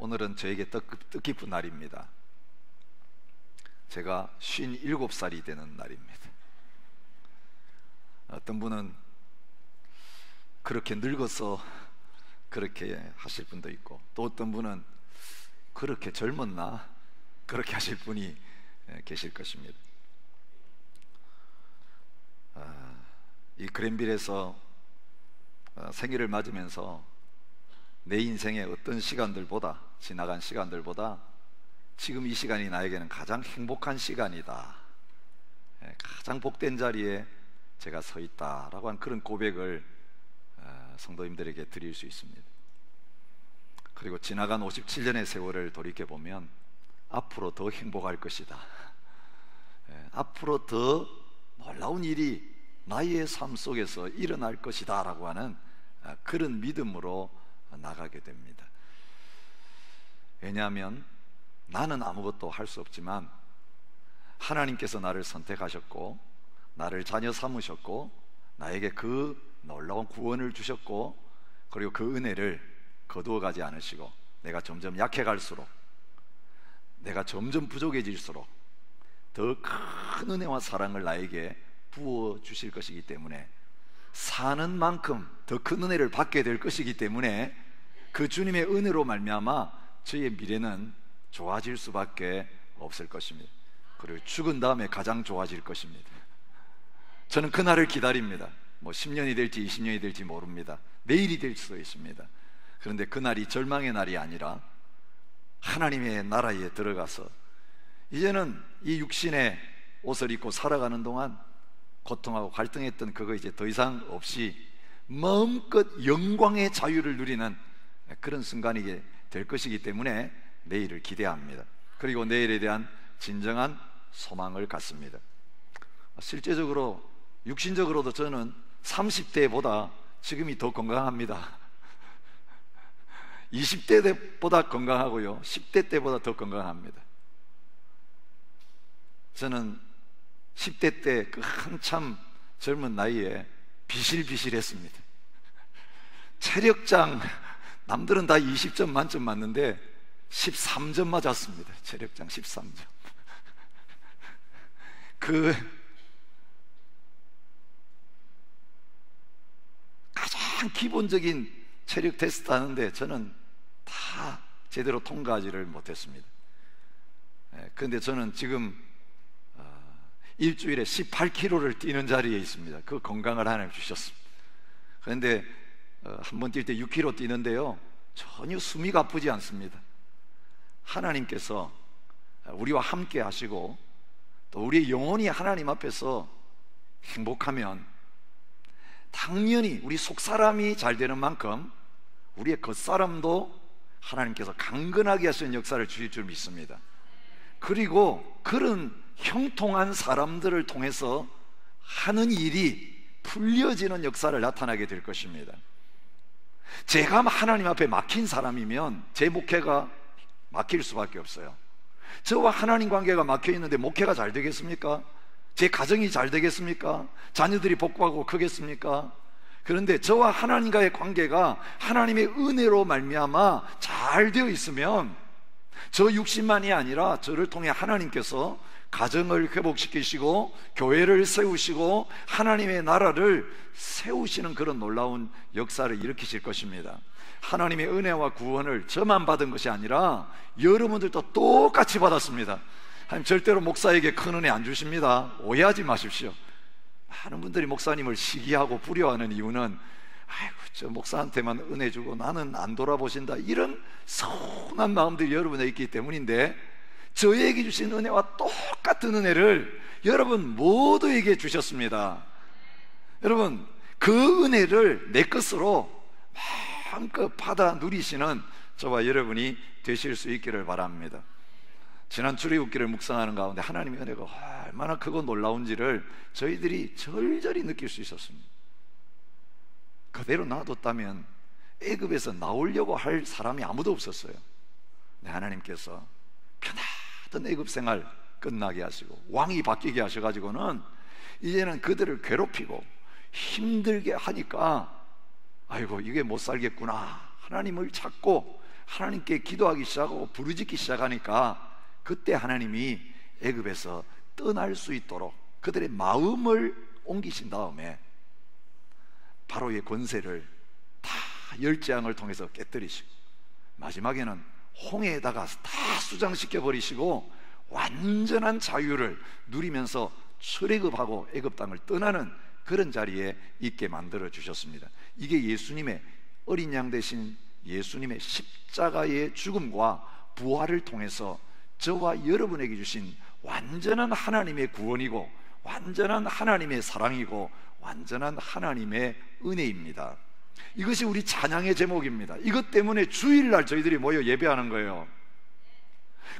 오늘은 저에게 뜻깊은 날입니다. 제가 57살이 되는 날입니다. 어떤 분은 그렇게 늙어서 그렇게 하실 분도 있고, 또 어떤 분은 그렇게 젊었나 그렇게 하실 분이 계실 것입니다. 이 그랜빌에서 생일을 맞으면서 내 인생의 어떤 시간들보다, 지나간 시간들보다 지금 이 시간이 나에게는 가장 행복한 시간이다, 가장 복된 자리에 제가 서 있다라고 한 그런 고백을 성도님들에게 드릴 수 있습니다. 그리고 지나간 57년의 세월을 돌이켜보면 앞으로 더 행복할 것이다, 앞으로 더 놀라운 일이 나의 삶 속에서 일어날 것이다 라고 하는 그런 믿음으로 나가게 됩니다. 왜냐하면 나는 아무것도 할 수 없지만 하나님께서 나를 선택하셨고 나를 자녀 삼으셨고 나에게 그 놀라운 구원을 주셨고, 그리고 그 은혜를 거두어 가지 않으시고 내가 점점 약해갈수록, 내가 점점 부족해질수록 더 큰 은혜와 사랑을 나에게 부어주실 것이기 때문에, 사는 만큼 더 큰 은혜를 받게 될 것이기 때문에 그 주님의 은혜로 말미암아 저의 미래는 좋아질 수밖에 없을 것입니다. 그리고 죽은 다음에 가장 좋아질 것입니다. 저는 그날을 기다립니다. 뭐 10년이 될지 20년이 될지 모릅니다. 내일이 될 수도 있습니다. 그런데 그날이 절망의 날이 아니라 하나님의 나라에 들어가서 이제는 이 육신의 옷을 입고 살아가는 동안 고통하고 갈등했던 그거 이제 더 이상 없이 마음껏 영광의 자유를 누리는 그런 순간이 될 것이기 때문에 내일을 기대합니다. 그리고 내일에 대한 진정한 소망을 갖습니다. 실제적으로 육신적으로도 저는 30대보다 지금이 더 건강합니다. 20대 때보다 건강하고요, 10대 때보다 더 건강합니다. 저는 10대 때 그 한참 젊은 나이에 비실비실했습니다. 체력장 남들은 다 20점 만점 맞는데 13점 맞았습니다. 체력장 13점. 그 가장 기본적인 체력 테스트 하는데 저는 다 제대로 통과하지를 못했습니다. 그런데 저는 지금 일주일에 18km를 뛰는 자리에 있습니다. 그 건강을 하나님 주셨습니다. 그런데 한 번 뛸 때 6km 뛰는데요, 전혀 숨이 가쁘지 않습니다. 하나님께서 우리와 함께 하시고 또 우리의 영혼이 하나님 앞에서 행복하면 당연히 우리 속사람이 잘 되는 만큼 우리의 겉사람도 하나님께서 강건하게 하시는 역사를 주실 줄 믿습니다. 그리고 그런 형통한 사람들을 통해서 하는 일이 풀려지는 역사를 나타나게 될 것입니다. 제가 하나님 앞에 막힌 사람이면 제 목회가 막힐 수밖에 없어요. 저와 하나님 관계가 막혀 있는데 목회가 잘 되겠습니까? 제 가정이 잘 되겠습니까? 자녀들이 복받고 크겠습니까? 그런데 저와 하나님과의 관계가 하나님의 은혜로 말미암아 잘 되어 있으면 저 육신만이 아니라 저를 통해 하나님께서 가정을 회복시키시고 교회를 세우시고 하나님의 나라를 세우시는 그런 놀라운 역사를 일으키실 것입니다. 하나님의 은혜와 구원을 저만 받은 것이 아니라 여러분들도 똑같이 받았습니다. 하나님 절대로 목사에게 큰 은혜 안 주십니다. 오해하지 마십시오. 많은 분들이 목사님을 시기하고 불효하는 이유는 아이고 저 목사한테만 은혜 주고 나는 안 돌아보신다, 이런 서운한 마음들이 여러분에 있기 때문인데, 저에게 주신 은혜와 똑같은 은혜를 여러분 모두에게 주셨습니다. 여러분 그 은혜를 내 것으로 마음껏 받아 누리시는 저와 여러분이 되실 수 있기를 바랍니다. 지난 출애굽기를 묵상하는 가운데 하나님의 은혜가 얼마나 크고 놀라운지를 저희들이 절절히 느낄 수 있었습니다. 그대로 놔뒀다면 애굽에서 나오려고 할 사람이 아무도 없었어요. 근데 하나님께서 편하던 애굽 생활 끝나게 하시고 왕이 바뀌게 하셔가지고는 이제는 그들을 괴롭히고 힘들게 하니까 아이고 이게 못 살겠구나, 하나님을 찾고 하나님께 기도하기 시작하고 부르짖기 시작하니까 그때 하나님이 애굽에서 떠날 수 있도록 그들의 마음을 옮기신 다음에 바로의 권세를 다 열재앙을 통해서 깨뜨리시고 마지막에는 홍해에다가 다 수장시켜 버리시고 완전한 자유를 누리면서 출애굽하고 애굽 땅을 떠나는 그런 자리에 있게 만들어 주셨습니다. 이게 예수님의 어린 양 대신 예수님의 십자가의 죽음과 부활을 통해서 저와 여러분에게 주신 완전한 하나님의 구원이고 완전한 하나님의 사랑이고 완전한 하나님의 은혜입니다. 이것이 우리 찬양의 제목입니다. 이것 때문에 주일날 저희들이 모여 예배하는 거예요.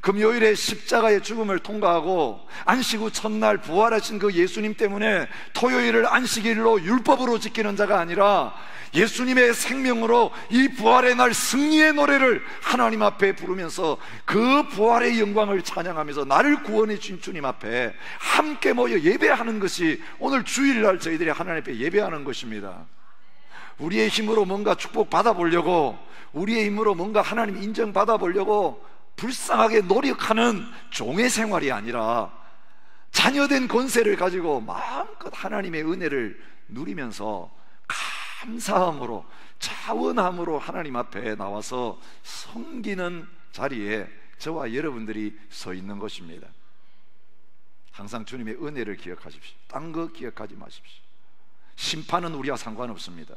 금요일에 십자가의 죽음을 통과하고 안식 후 첫날 부활하신 그 예수님 때문에 토요일을 안식일로 율법으로 지키는 자가 아니라 예수님의 생명으로 이 부활의 날 승리의 노래를 하나님 앞에 부르면서 그 부활의 영광을 찬양하면서 나를 구원해 주신 주님 앞에 함께 모여 예배하는 것이 오늘 주일날 저희들이 하나님 앞에 예배하는 것입니다. 우리의 힘으로 뭔가 축복 받아보려고, 우리의 힘으로 뭔가 하나님 인정 받아보려고 불쌍하게 노력하는 종의 생활이 아니라 자녀된 권세를 가지고 마음껏 하나님의 은혜를 누리면서 감사함으로 자원함으로 하나님 앞에 나와서 섬기는 자리에 저와 여러분들이 서 있는 것입니다. 항상 주님의 은혜를 기억하십시오. 딴 거 기억하지 마십시오. 심판은 우리와 상관없습니다.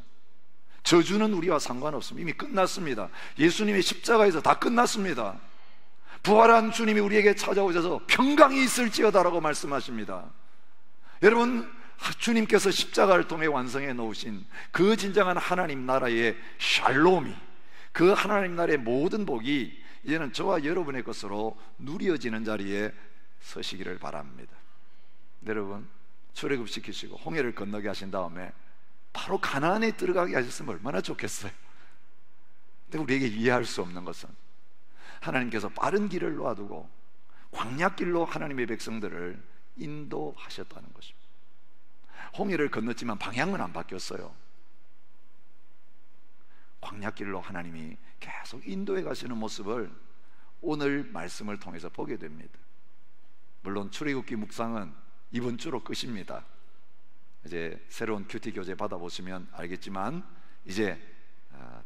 저주는 우리와 상관없습니다. 이미 끝났습니다. 예수님의 십자가에서 다 끝났습니다. 부활한 주님이 우리에게 찾아오셔서 평강이 있을지어다라고 말씀하십니다. 여러분, 주님께서 십자가를 통해 완성해 놓으신 그 진정한 하나님 나라의 샬롬이, 그 하나님 나라의 모든 복이 이제는 저와 여러분의 것으로 누려지는 자리에 서시기를 바랍니다. 여러분, 출애굽시키시고 홍해를 건너게 하신 다음에 바로 가나안에 들어가게 하셨으면 얼마나 좋겠어요. 근데 우리에게 이해할 수 없는 것은 하나님께서 빠른 길을 놓아두고 광야길로 하나님의 백성들을 인도하셨다는 것입니다. 홍해를 건넜지만 방향은 안 바뀌었어요. 광야길로 하나님이 계속 인도해 가시는 모습을 오늘 말씀을 통해서 보게 됩니다. 물론 출애굽기 묵상은 이번 주로 끝입니다. 이제 새로운 큐티 교재 받아보시면 알겠지만 이제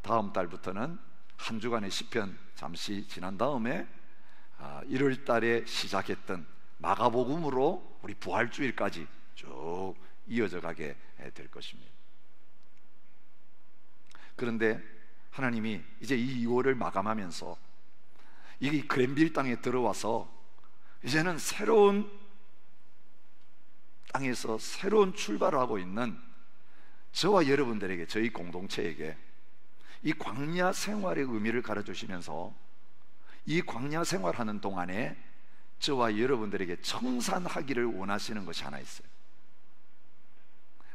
다음 달부터는 한 주간의 시편 잠시 지난 다음에 1월 달에 시작했던 마가복음으로 우리 부활주일까지 쭉 이어져 가게 될 것입니다. 그런데 하나님이 이제 이 2월을 마감하면서 이 그랜빌 땅에 들어와서 이제는 새로운 땅에서 새로운 출발을 하고 있는 저와 여러분들에게, 저희 공동체에게 이 광야 생활의 의미를 가르쳐주시면서 이 광야 생활하는 동안에 저와 여러분들에게 청산하기를 원하시는 것이 하나 있어요.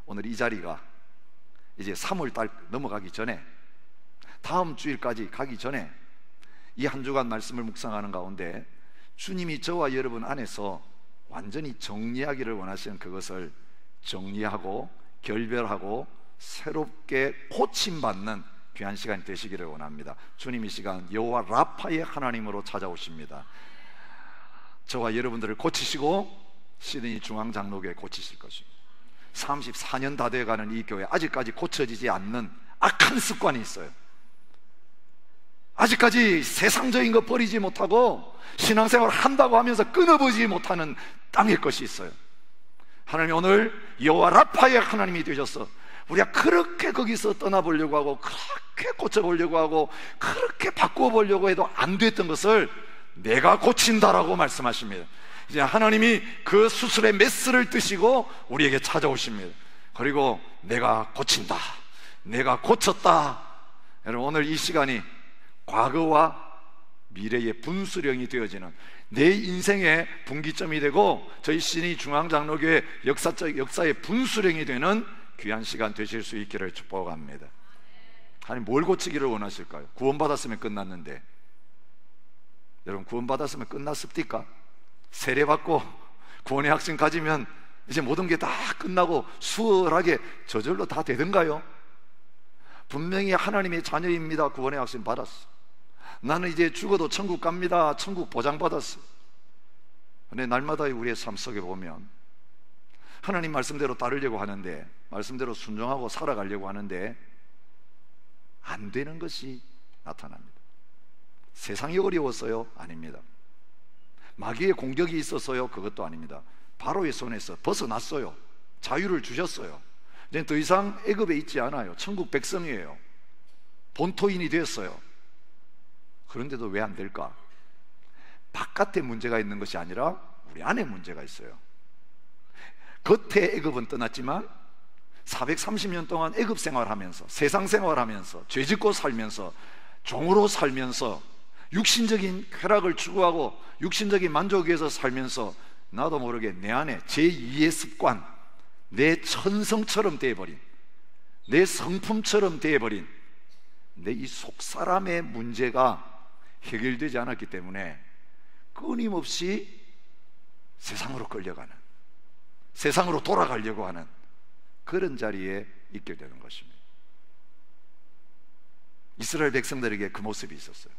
오늘 이 자리가 이제 3월달 넘어가기 전에, 다음 주일까지 가기 전에 이 한 주간 말씀을 묵상하는 가운데 주님이 저와 여러분 안에서 완전히 정리하기를 원하시는 그것을 정리하고 결별하고 새롭게 고침받는 귀한 시간이 되시기를 원합니다. 주님 이 시간 여호와 라파의 하나님으로 찾아오십니다. 저와 여러분들을 고치시고 시드니 중앙장로교회 고치실 것입니다. 34년 다 돼가는 이 교회, 아직까지 고쳐지지 않는 악한 습관이 있어요. 아직까지 세상적인 거 버리지 못하고 신앙생활 한다고 하면서 끊어보지 못하는 땅일 것이 있어요. 하나님이 오늘 여호와 라파의 하나님이 되셔서 우리가 그렇게 거기서 떠나보려고 하고 그렇게 고쳐보려고 하고 그렇게 바꿔보려고 해도 안 됐던 것을 내가 고친다라고 말씀하십니다. 이제 하나님이 그 수술의 메스를 뜨시고 우리에게 찾아오십니다. 그리고 내가 고친다, 내가 고쳤다. 여러분, 오늘 이 시간이 과거와 미래의 분수령이 되어지는 내 인생의 분기점이 되고 저희 시드니 중앙장로교회 역사의 분수령이 되는 귀한 시간 되실 수 있기를 축복합니다. 하나님 뭘 고치기를 원하실까요? 구원받았으면 끝났는데, 여러분 구원받았으면 끝났습니까? 세례받고 구원의 확신 가지면 이제 모든 게 다 끝나고 수월하게 저절로 다 되던가요? 분명히 하나님의 자녀입니다. 구원의 확신 받았어. 나는 이제 죽어도 천국 갑니다. 천국 보장받았어요. 근데 날마다 우리의 삶 속에 보면 하나님 말씀대로 따르려고 하는데, 말씀대로 순종하고 살아가려고 하는데 안 되는 것이 나타납니다. 세상이 어려웠어요? 아닙니다. 마귀의 공격이 있었어요? 그것도 아닙니다. 바로의 손에서 벗어났어요. 자유를 주셨어요. 이제 더 이상 애굽에 있지 않아요. 천국 백성이에요. 본토인이 됐어요. 그런데도 왜 안 될까? 바깥에 문제가 있는 것이 아니라 우리 안에 문제가 있어요. 겉에 애굽은 떠났지만 430년 동안 애굽 생활하면서, 세상 생활하면서, 죄짓고 살면서, 종으로 살면서, 육신적인 쾌락을 추구하고 육신적인 만족을 위해서 살면서 나도 모르게 내 안에 제2의 습관, 내 천성처럼 되어버린, 내 성품처럼 되어버린 내 이 속사람의 문제가 해결되지 않았기 때문에 끊임없이 세상으로 끌려가는, 세상으로 돌아가려고 하는 그런 자리에 있게 되는 것입니다. 이스라엘 백성들에게 그 모습이 있었어요.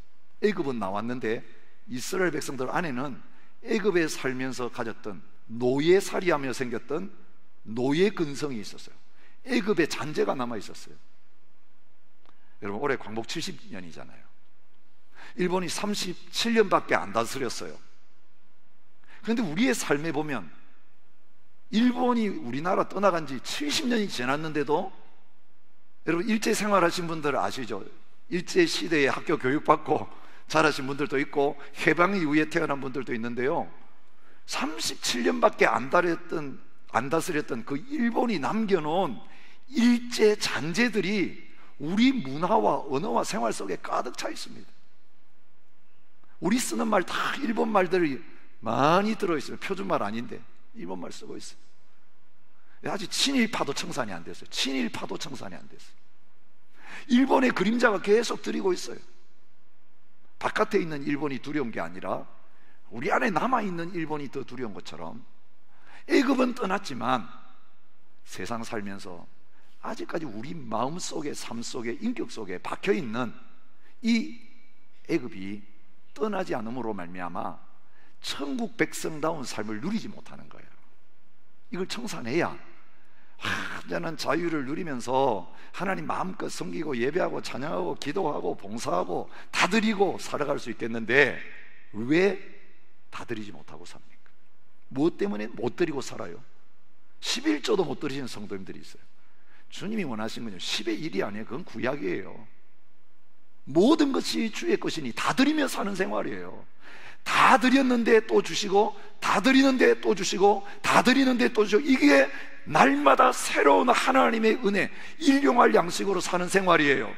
애굽은 나왔는데 이스라엘 백성들 안에는 애굽에 살면서 가졌던 노예살이하며 생겼던 노예 근성이 있었어요. 애굽의 잔재가 남아 있었어요. 여러분, 올해 광복 70년이잖아요. 일본이 37년밖에 안 다스렸어요. 그런데 우리의 삶에 보면 일본이 우리나라 떠나간 지 70년이 지났는데도, 여러분 일제 생활하신 분들 아시죠? 일제 시대에 학교 교육받고 자라신 분들도 있고 해방 이후에 태어난 분들도 있는데요, 37년밖에 안 다스렸던 그 일본이 남겨놓은 일제 잔재들이 우리 문화와 언어와 생활 속에 가득 차 있습니다. 우리 쓰는 말 다 일본 말들이 많이 들어있어요. 표준말 아닌데 일본말 쓰고 있어요. 아직 친일파도 청산이 안 됐어요. 친일파도 청산이 안 됐어요. 일본의 그림자가 계속 들이고 있어요. 바깥에 있는 일본이 두려운 게 아니라 우리 안에 남아있는 일본이 더 두려운 것처럼, 애굽은 떠났지만 세상 살면서 아직까지 우리 마음속에, 삶 속에, 인격 속에 박혀있는 이 애굽이 떠나지 않음으로 말미암아 천국 백성다운 삶을 누리지 못하는 거예요. 이걸 청산해야 완전한 자유를 누리면서 하나님 마음껏 섬기고 예배하고 찬양하고 기도하고 봉사하고 다 드리고 살아갈 수 있겠는데 왜 다 드리지 못하고 삽니까? 무엇 때문에 못 드리고 살아요? 11조도 못 드리시는 성도님들이 있어요. 주님이 원하신 건요, 10의 1이 아니에요. 그건 구약이에요. 모든 것이 주의 것이니 다 드리며 사는 생활이에요. 다 드렸는데 또 주시고, 다 드리는데 또 주시고, 다 드리는데 또 주시고, 이게 날마다 새로운 하나님의 은혜, 일용할 양식으로 사는 생활이에요.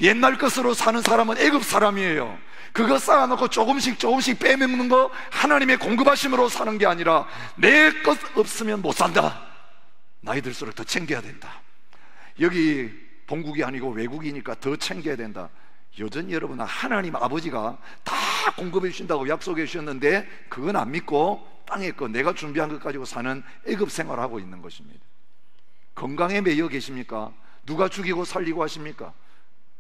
옛날 것으로 사는 사람은 애굽 사람이에요. 그거 쌓아놓고 조금씩 조금씩 빼먹는 거 하나님의 공급하심으로 사는 게 아니라 내 것 없으면 못 산다. 나이 들수록 더 챙겨야 된다. 여기 본국이 아니고 외국이니까 더 챙겨야 된다. 여전히 여러분, 하나님 아버지가 다 공급해 주신다고 약속해 주셨는데 그건 안 믿고 땅에 거 내가 준비한 것 가지고 사는 애굽 생활을 하고 있는 것입니다. 건강에 매여 계십니까? 누가 죽이고 살리고 하십니까?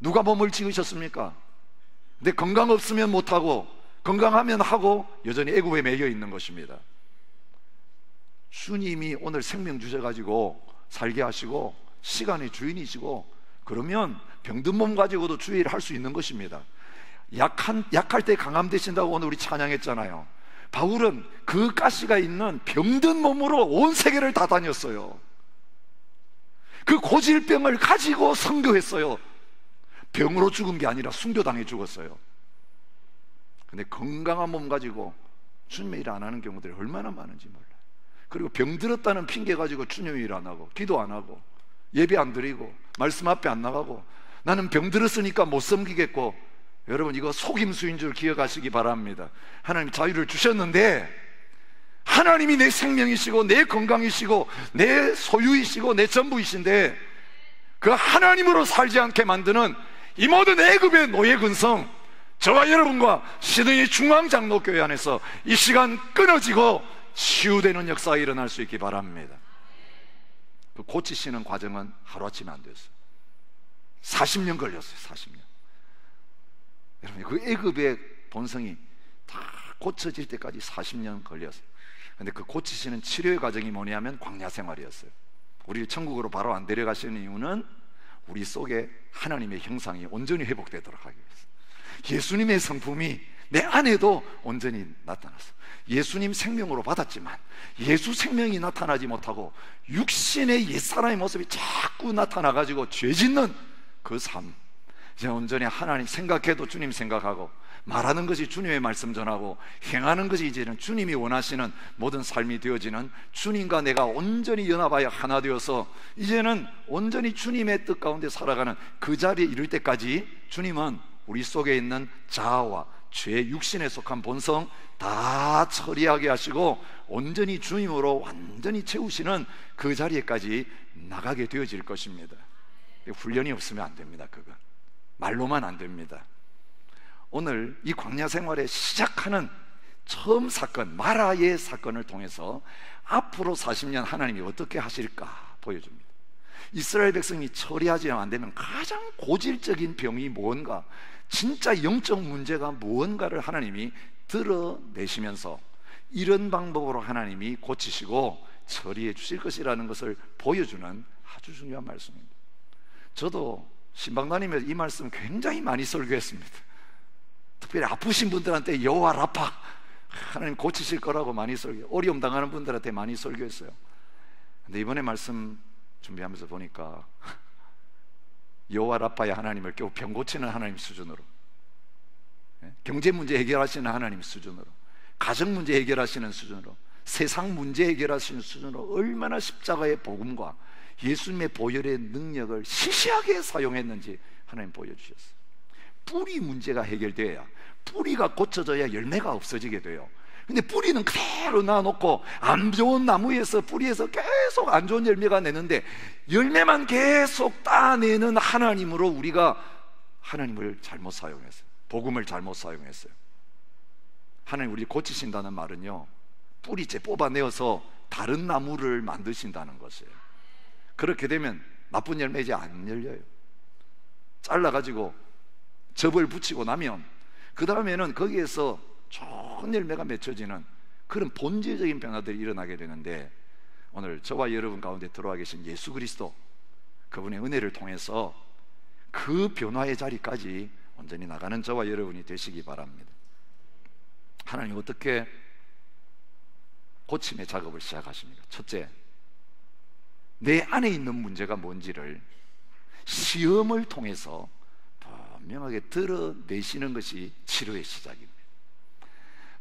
누가 몸을 지으셨습니까? 근데 건강 없으면 못하고 건강하면 하고 여전히 애굽에 매여 있는 것입니다. 주님이 오늘 생명 주셔가지고 살게 하시고 시간의 주인이시고, 그러면 병든 몸 가지고도 주의 일을 할 수 있는 것입니다. 약할 때 강함 되신다고 오늘 우리 찬양했잖아요. 바울은 그 가시가 있는 병든 몸으로 온 세계를 다 다녔어요. 그 고질병을 가지고 선교했어요. 병으로 죽은 게 아니라 순교당해 죽었어요. 근데 건강한 몸 가지고 주님의 일 안 하는 경우들이 얼마나 많은지 몰라요. 그리고 병들었다는 핑계 가지고 주님의 일 안 하고 기도 안 하고 예배 안 드리고 말씀 앞에 안 나가고, 나는 병들었으니까 못 섬기겠고. 여러분, 이거 속임수인 줄 기억하시기 바랍니다. 하나님 자유를 주셨는데 하나님이 내 생명이시고 내 건강이시고 내 소유이시고 내 전부이신데 그 하나님으로 살지 않게 만드는 이 모든 애굽의 노예 근성, 저와 여러분과 시드니 중앙장로교회 안에서 이 시간 끊어지고 치유되는 역사가 일어날 수 있기 바랍니다. 그 고치시는 과정은 하루아침에 안 됐어요. 40년 걸렸어요. 40년. 여러분, 그 애굽의 본성이 다 고쳐질 때까지 40년 걸렸어요. 근데 그 고치시는 치료의 과정이 뭐냐면 광야 생활이었어요. 우리를 천국으로 바로 안 데려가시는 이유는 우리 속에 하나님의 형상이 온전히 회복되도록 하기 위해서. 예수님의 성품이 내 안에도 온전히 나타났어. 예수님 생명으로 받았지만 예수 생명이 나타나지 못하고 육신의 옛사람의 모습이 자꾸 나타나가지고 죄 짓는 그 삶, 이제 온전히 하나님 생각해도 주님 생각하고, 말하는 것이 주님의 말씀 전하고, 행하는 것이 이제는 주님이 원하시는 모든 삶이 되어지는, 주님과 내가 온전히 연합하여 하나 되어서 이제는 온전히 주님의 뜻 가운데 살아가는 그 자리에 이를 때까지 주님은 우리 속에 있는 자아와 죄, 육신에 속한 본성 다 처리하게 하시고 온전히 주님으로 완전히 채우시는 그 자리에까지 나가게 되어질 것입니다. 훈련이 없으면 안 됩니다. 그건 말로만 안 됩니다. 오늘 이 광야 생활에 시작하는 처음 사건, 마라의 사건을 통해서 앞으로 40년 하나님이 어떻게 하실까 보여줍니다. 이스라엘 백성이 처리하지 안 되면 가장 고질적인 병이 무언가, 진짜 영적 문제가 무언가를 하나님이 드러내시면서 이런 방법으로 하나님이 고치시고 처리해 주실 것이라는 것을 보여주는 아주 중요한 말씀입니다. 저도 신방 다니면서 이 말씀 굉장히 많이 설교했습니다. 특별히 아프신 분들한테 여호와 라파, 하나님 고치실 거라고 많이 설교, 어려움 당하는 분들한테 많이 설교했어요. 근데 이번에 말씀 준비하면서 보니까 여호와 라파의 하나님을 겨우 병 고치는 하나님 수준으로, 경제 문제 해결하시는 하나님 수준으로, 가정 문제 해결하시는 수준으로, 세상 문제 해결하시는 수준으로 얼마나 십자가의 복음과 예수님의 보혈의 능력을 시시하게 사용했는지 하나님 보여주셨어요. 뿌리 문제가 해결돼야, 뿌리가 고쳐져야 열매가 없어지게 돼요. 근데 뿌리는 그대로 놔놓고 안 좋은 나무에서, 뿌리에서 계속 안 좋은 열매가 내는데 열매만 계속 따내는 하나님으로 우리가 하나님을 잘못 사용했어요. 복음을 잘못 사용했어요. 하나님 우리 고치신다는 말은요, 뿌리째 뽑아내어서 다른 나무를 만드신다는 것이에요. 그렇게 되면 나쁜 열매 이제 안 열려요. 잘라가지고 접을 붙이고 나면 그 다음에는 거기에서 좋은 열매가 맺혀지는 그런 본질적인 변화들이 일어나게 되는데, 오늘 저와 여러분 가운데 들어와 계신 예수 그리스도, 그분의 은혜를 통해서 그 변화의 자리까지 온전히 나가는 저와 여러분이 되시기 바랍니다. 하나님 어떻게 고침의 작업을 시작하십니까? 첫째, 내 안에 있는 문제가 뭔지를 시험을 통해서 분명하게 드러내시는 것이 치료의 시작입니다.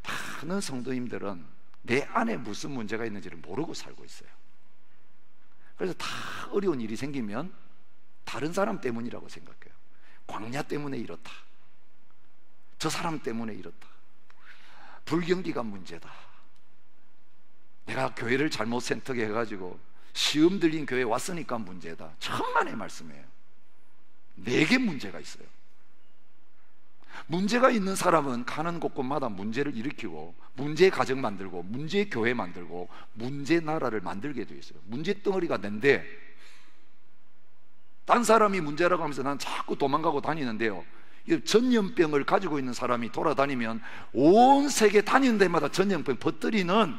많은 성도님들은 내 안에 무슨 문제가 있는지를 모르고 살고 있어요. 그래서 다 어려운 일이 생기면 다른 사람 때문이라고 생각해요. 광야 때문에 이렇다, 저 사람 때문에 이렇다, 불경기가 문제다, 내가 교회를 잘못 선택해가지고 시험 들린 교회에 왔으니까 문제다. 천만의 말씀이에요. 내게 문제가 있어요. 문제가 있는 사람은 가는 곳곳마다 문제를 일으키고 문제의 가정 만들고 문제의 교회 만들고 문제 나라를 만들게 되어 있어요. 문제 덩어리가 낸데, 딴 사람이 문제라고 하면서 난 자꾸 도망가고 다니는데요, 전염병을 가지고 있는 사람이 돌아다니면 온 세계 다니는 데마다 전염병 퍼뜨리는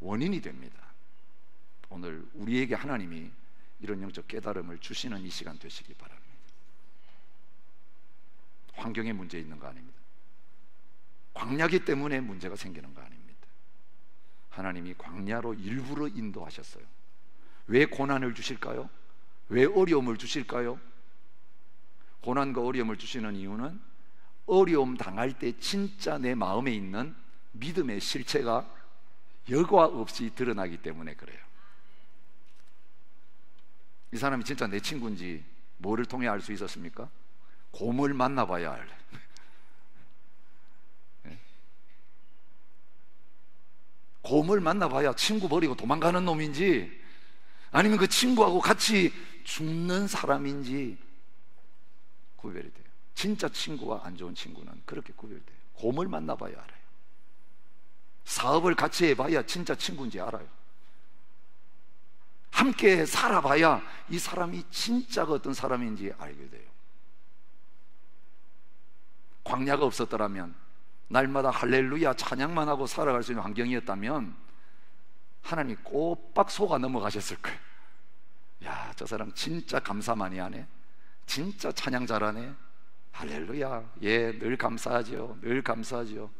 원인이 됩니다. 오늘 우리에게 하나님이 이런 영적 깨달음을 주시는 이 시간 되시기 바랍니다. 환경에 문제 있는 거 아닙니다. 광야기 때문에 문제가 생기는 거 아닙니다. 하나님이 광야로 일부러 인도하셨어요. 왜 고난을 주실까요? 왜 어려움을 주실까요? 고난과 어려움을 주시는 이유는 어려움 당할 때 진짜 내 마음에 있는 믿음의 실체가 여과 없이 드러나기 때문에 그래요. 이 사람이 진짜 내 친구인지 뭐를 통해 알 수 있었습니까? 곰을 만나봐야 알래. 곰을 만나봐야 친구 버리고 도망가는 놈인지 아니면 그 친구하고 같이 죽는 사람인지 구별이 돼요. 진짜 친구와 안 좋은 친구는 그렇게 구별돼요. 곰을 만나봐야 알아요. 사업을 같이 해봐야 진짜 친구인지 알아요. 함께 살아봐야 이 사람이 진짜가 어떤 사람인지 알게 돼요. 광야가 없었더라면, 날마다 할렐루야 찬양만 하고 살아갈 수 있는 환경이었다면 하나님이 꼬박 속아 넘어가셨을 거예요. 야, 저 사람 진짜 감사 많이 하네, 진짜 찬양 잘하네, 할렐루야, 예, 늘 감사하죠, 늘 감사하죠.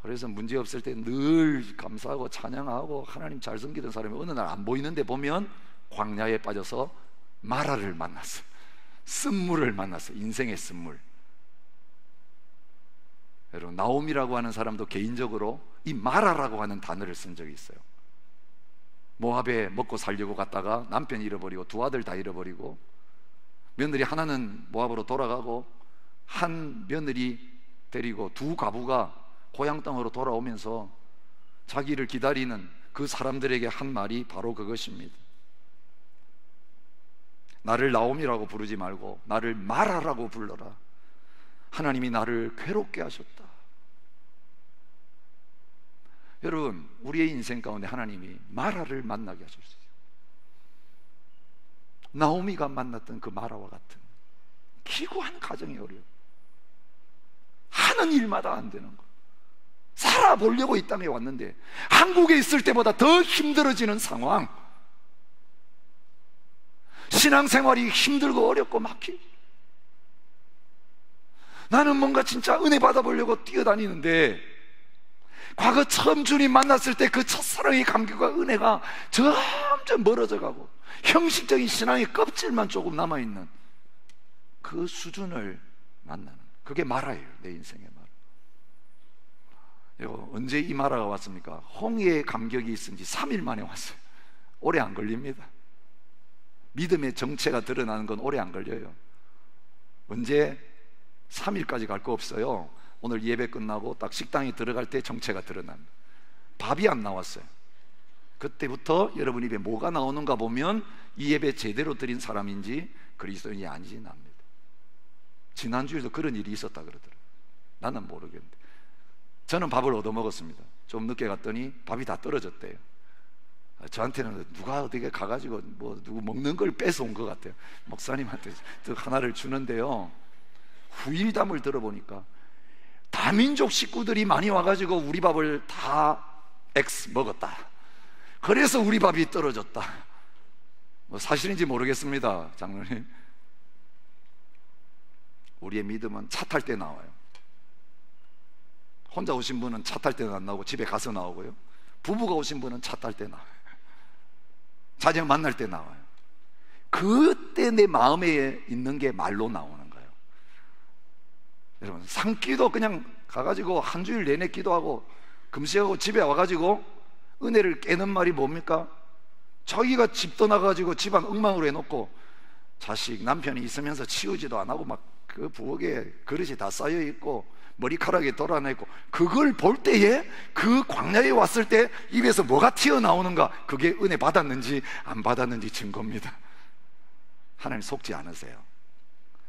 그래서 문제 없을 때 늘 감사하고 찬양하고 하나님 잘 섬기던 사람이 어느 날 안 보이는데 보면 광야에 빠져서 마라를 만났어, 쓴물을 만났어, 인생의 쓴물. 여러분, 나옴이라고 하는 사람도 개인적으로 이 마라라고 하는 단어를 쓴 적이 있어요. 모압에 먹고 살려고 갔다가 남편 잃어버리고 두 아들 다 잃어버리고, 며느리 하나는 모압으로 돌아가고 한 며느리 데리고 두 가부가 고향 땅으로 돌아오면서 자기를 기다리는 그 사람들에게 한 말이 바로 그것입니다. 나를 나옴이라고 부르지 말고 나를 마라라고 불러라. 하나님이 나를 괴롭게 하셨다. 여러분, 우리의 인생 가운데 하나님이 마라를 만나게 하셨어요. 나오미가 만났던 그 마라와 같은 기구한 가정이 어려워. 하는 일마다 안 되는 거. 살아보려고 이 땅에 왔는데 한국에 있을 때보다 더 힘들어지는 상황. 신앙생활이 힘들고 어렵고 막히고, 나는 뭔가 진짜 은혜 받아보려고 뛰어다니는데 과거 처음 주님 만났을 때 그 첫사랑의 감격과 은혜가 점점 멀어져 가고 형식적인 신앙의 껍질만 조금 남아있는 그 수준을 만나는, 그게 마라예요. 내 인생의 마라. 이거 언제 이 마라가 왔습니까? 홍해의 감격이 있은 지 3일 만에 왔어요. 오래 안 걸립니다. 믿음의 정체가 드러나는 건 오래 안 걸려요. 언제? 3일까지 갈 거 없어요. 오늘 예배 끝나고 딱 식당에 들어갈 때 정체가 드러납니다. 밥이 안 나왔어요. 그때부터 여러분 입에 뭐가 나오는가 보면 이 예배 제대로 드린 사람인지 그리스도인이 아닌지 납니다. 지난주에도 그런 일이 있었다 그러더라고요. 나는 모르겠는데 저는 밥을 얻어먹었습니다. 좀 늦게 갔더니 밥이 다 떨어졌대요. 저한테는 누가 어디에 가가지고 뭐 누구 먹는 걸 뺏어온 것 같아요. 목사님한테 하나를 주는데요, 후일담을 들어보니까 다민족 식구들이 많이 와가지고 우리 밥을 다 X 먹었다. 그래서 우리 밥이 떨어졌다. 뭐 사실인지 모르겠습니다, 장로님. 우리의 믿음은 차 탈 때 나와요. 혼자 오신 분은 차 탈 때는 안 나오고 집에 가서 나오고요, 부부가 오신 분은 차 탈 때 나와요. 자녀 만날 때 나와요. 그때 내 마음에 있는 게 말로 나오는 거예요. 여러분, 산기도 그냥 가가지고 한 주일 내내 기도하고 금식하고 집에 와가지고 은혜를 깨는 말이 뭡니까? 자기가 집 떠나가지고 집안 엉망으로 해놓고 자식 남편이 있으면서 치우지도 안 하고 막 그 부엌에 그릇이 다 쌓여있고 머리카락이 돌아내고, 그걸 볼 때에 그 광야에 왔을 때 입에서 뭐가 튀어나오는가, 그게 은혜 받았는지 안 받았는지 증거입니다. 하나님 속지 않으세요.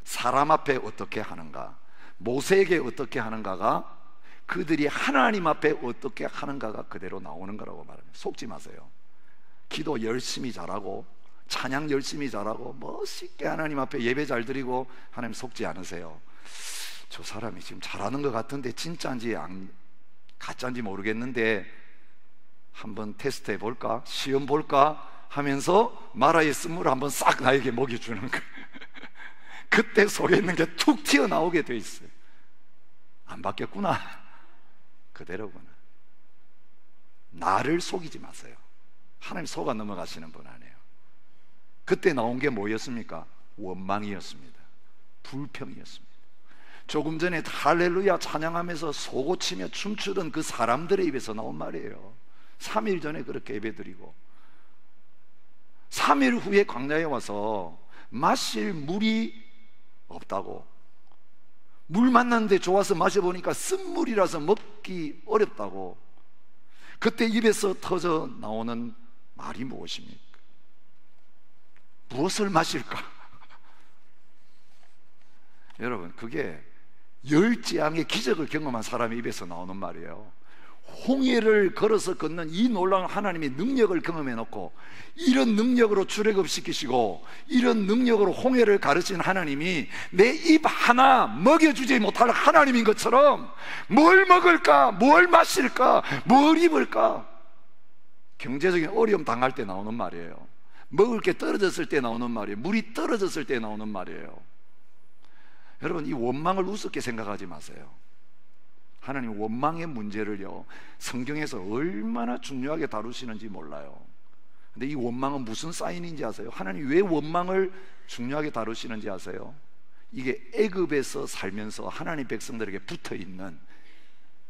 사람 앞에 어떻게 하는가, 모세에게 어떻게 하는가가, 그들이 하나님 앞에 어떻게 하는가가 그대로 나오는 거라고 말합니다. 속지 마세요. 기도 열심히 잘하고 찬양 열심히 잘하고 멋있게 하나님 앞에 예배 잘 드리고 하나님 속지 않으세요. 저 사람이 지금 잘하는 것 같은데 진짜인지 가짜인지 모르겠는데 한번 테스트 해볼까, 시험 볼까 하면서 마라의 쓴물을 한번 싹 나에게 먹여주는 거예요. 그때 속에 있는 게 툭 튀어나오게 돼 있어요. 안 바뀌었구나, 그대로구나. 나를 속이지 마세요. 하나님 속아 넘어가시는 분 아니에요. 그때 나온 게 뭐였습니까? 원망이었습니다. 불평이었습니다. 조금 전에 할렐루야 찬양하면서 소고치며 춤추던 그 사람들의 입에서 나온 말이에요. 3일 전에 그렇게 예배드리고 3일 후에 광야에 와서 마실 물이 없다고, 물 만났는데 좋아서 마셔보니까 쓴물이라서 먹기 어렵다고, 그때 입에서 터져 나오는 말이 무엇입니까? 무엇을 마실까? 여러분, 그게 열재앙의 기적을 경험한 사람의 입에서 나오는 말이에요. 홍해를 걸어서 걷는 이 놀라운 하나님의 능력을 경험해 놓고, 이런 능력으로 출애굽시키시고 이런 능력으로 홍해를 가르친 하나님이 내 입 하나 먹여주지 못할 하나님인 것처럼 뭘 먹을까, 뭘 마실까, 뭘 입을까, 경제적인 어려움 당할 때 나오는 말이에요. 먹을 게 떨어졌을 때 나오는 말이에요. 물이 떨어졌을 때 나오는 말이에요. 여러분, 이 원망을 우습게 생각하지 마세요. 하나님 원망의 문제를요, 성경에서 얼마나 중요하게 다루시는지 몰라요. 근데 이 원망은 무슨 사인인지 아세요? 하나님 왜 원망을 중요하게 다루시는지 아세요? 이게 애굽에서 살면서 하나님 백성들에게 붙어있는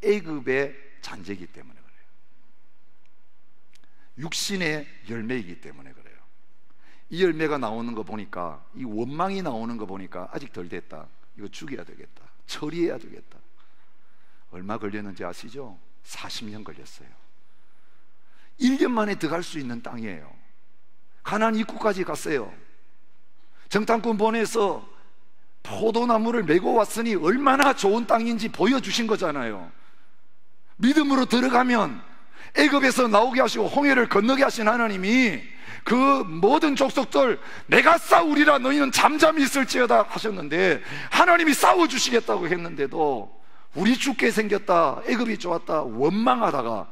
애굽의 잔재이기 때문에 그래요. 육신의 열매이기 때문에 그래요. 이 열매가 나오는 거 보니까, 이 원망이 나오는 거 보니까 아직 덜 됐다, 이거 죽여야 되겠다, 처리해야 되겠다. 얼마 걸렸는지 아시죠? 40년 걸렸어요. 1년 만에 들어갈 수 있는 땅이에요. 가나안 입구까지 갔어요. 정탐꾼 보내서 포도나무를 메고 왔으니 얼마나 좋은 땅인지 보여주신 거잖아요. 믿음으로 들어가면 애굽에서 나오게 하시고 홍해를 건너게 하신 하나님이 그 모든 족속들 내가 싸우리라 너희는 잠잠히 있을지어다 하셨는데, 하나님이 싸워주시겠다고 했는데도 우리 죽게 생겼다, 애굽이 좋았다 원망하다가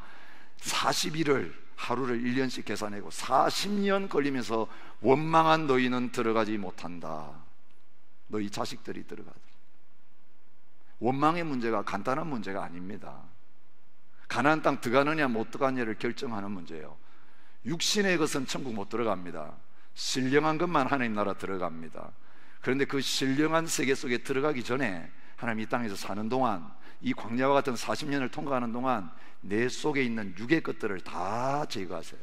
40일을, 하루를 1년씩 계산하고 40년 걸리면서 원망한 너희는 들어가지 못한다. 너희 자식들이 들어가다. 원망의 문제가 간단한 문제가 아닙니다. 가나안 땅 들어가느냐 못 들어가느냐를 결정하는 문제예요. 육신의 것은 천국 못 들어갑니다. 신령한 것만 하나님 나라 들어갑니다. 그런데 그 신령한 세계 속에 들어가기 전에 하나님 이 땅에서 사는 동안, 이 광야와 같은 40년을 통과하는 동안 내 속에 있는 육의 것들을 다 제거하세요.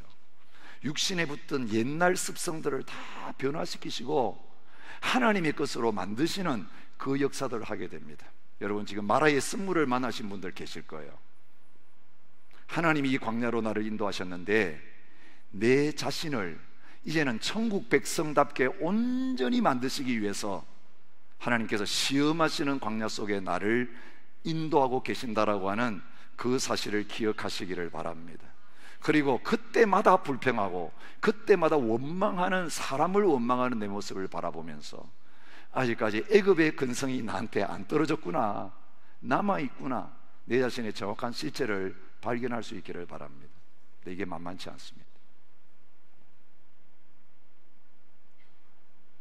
육신에 붙던 옛날 습성들을 다 변화시키시고 하나님의 것으로 만드시는 그 역사들을 하게 됩니다. 여러분, 지금 마라의 쓴물을 만나신 분들 계실 거예요. 하나님이 이 광야로 나를 인도하셨는데 내 자신을 이제는 천국 백성답게 온전히 만드시기 위해서 하나님께서 시험하시는 광야 속에 나를 인도하고 계신다라고 하는 그 사실을 기억하시기를 바랍니다. 그리고 그때마다 불평하고 그때마다 원망하는, 사람을 원망하는 내 모습을 바라보면서 아직까지 애굽의 근성이 나한테 안 떨어졌구나, 남아있구나, 내 자신의 정확한 실체를 발견할 수 있기를 바랍니다. 근데 이게 만만치 않습니다.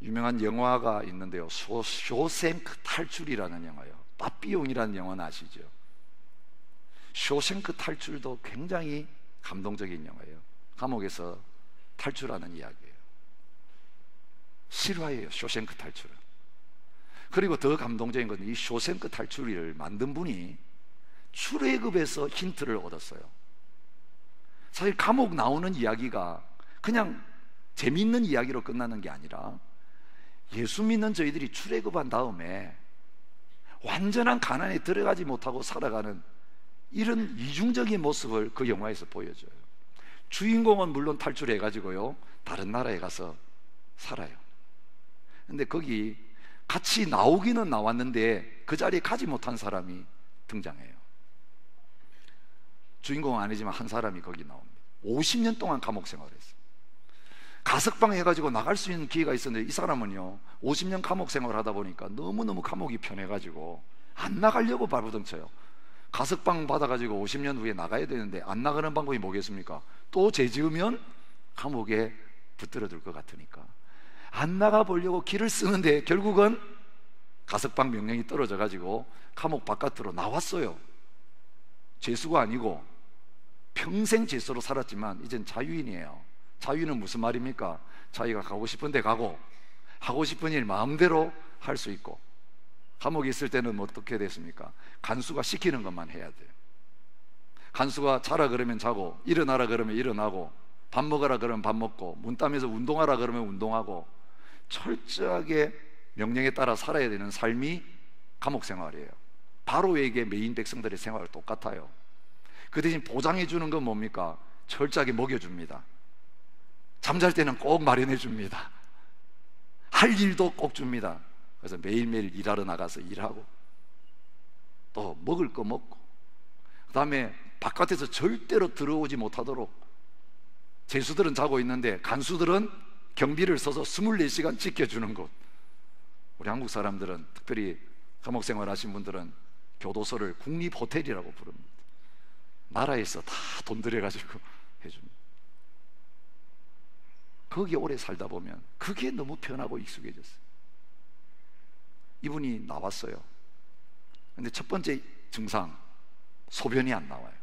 유명한 영화가 있는데요, 쇼생크 탈출이라는 영화요. 빠삐용이라는 영화는 아시죠? 쇼생크 탈출도 굉장히 감동적인 영화예요. 감옥에서 탈출하는 이야기예요. 실화예요, 쇼생크 탈출은. 그리고 더 감동적인 건 이 쇼생크 탈출을 만든 분이 출애굽에서 힌트를 얻었어요. 사실 감옥 나오는 이야기가 그냥 재미있는 이야기로 끝나는 게 아니라 예수 믿는 저희들이 출애굽한 다음에 완전한 가나안에 들어가지 못하고 살아가는 이런 이중적인 모습을 그 영화에서 보여줘요. 주인공은 물론 탈출해가지고요 다른 나라에 가서 살아요. 근데 거기 같이 나오기는 나왔는데 그 자리에 가지 못한 사람이 등장해요. 주인공은 아니지만 한 사람이 거기 나옵니다. 50년 동안 감옥 생활을 했어요. 가석방 해가지고 나갈 수 있는 기회가 있었는데 이 사람은요 50년 감옥 생활을 하다 보니까 너무너무 감옥이 편해가지고 안 나가려고 발버둥쳐요. 가석방 받아가지고 50년 후에 나가야 되는데 안 나가는 방법이 뭐겠습니까? 또 죄 지으면 감옥에 붙들어둘 것 같으니까 안 나가보려고 길을 쓰는데 결국은 가석방 명령이 떨어져가지고 감옥 바깥으로 나왔어요. 죄수가 아니고 평생 죄수로 살았지만 이젠 자유인이에요. 자유는 무슨 말입니까? 자기가 가고 싶은 데 가고 하고 싶은 일 마음대로 할 수 있고, 감옥에 있을 때는 어떻게 됐습니까? 간수가 시키는 것만 해야 돼요. 간수가 자라 그러면 자고, 일어나라 그러면 일어나고, 밥 먹어라 그러면 밥 먹고, 문 따면서 운동하라 그러면 운동하고, 철저하게 명령에 따라 살아야 되는 삶이 감옥 생활이에요. 바로에게 메인 백성들의 생활은 똑같아요. 그 대신 보장해 주는 건 뭡니까? 철저하게 먹여줍니다. 잠잘 때는 꼭 마련해 줍니다. 할 일도 꼭 줍니다. 그래서 매일매일 일하러 나가서 일하고 또 먹을 거 먹고, 그 다음에 바깥에서 절대로 들어오지 못하도록 죄수들은 자고 있는데 간수들은 경비를 써서 24시간 지켜주는 곳. 우리 한국 사람들은, 특별히 감옥 생활하신 분들은 교도소를 국립호텔이라고 부릅니다. 나라에서 다 돈 들여가지고 해줍니다. 거기에 오래 살다 보면 그게 너무 편하고 익숙해졌어요. 이분이 나왔어요. 근데 첫 번째 증상, 소변이 안 나와요.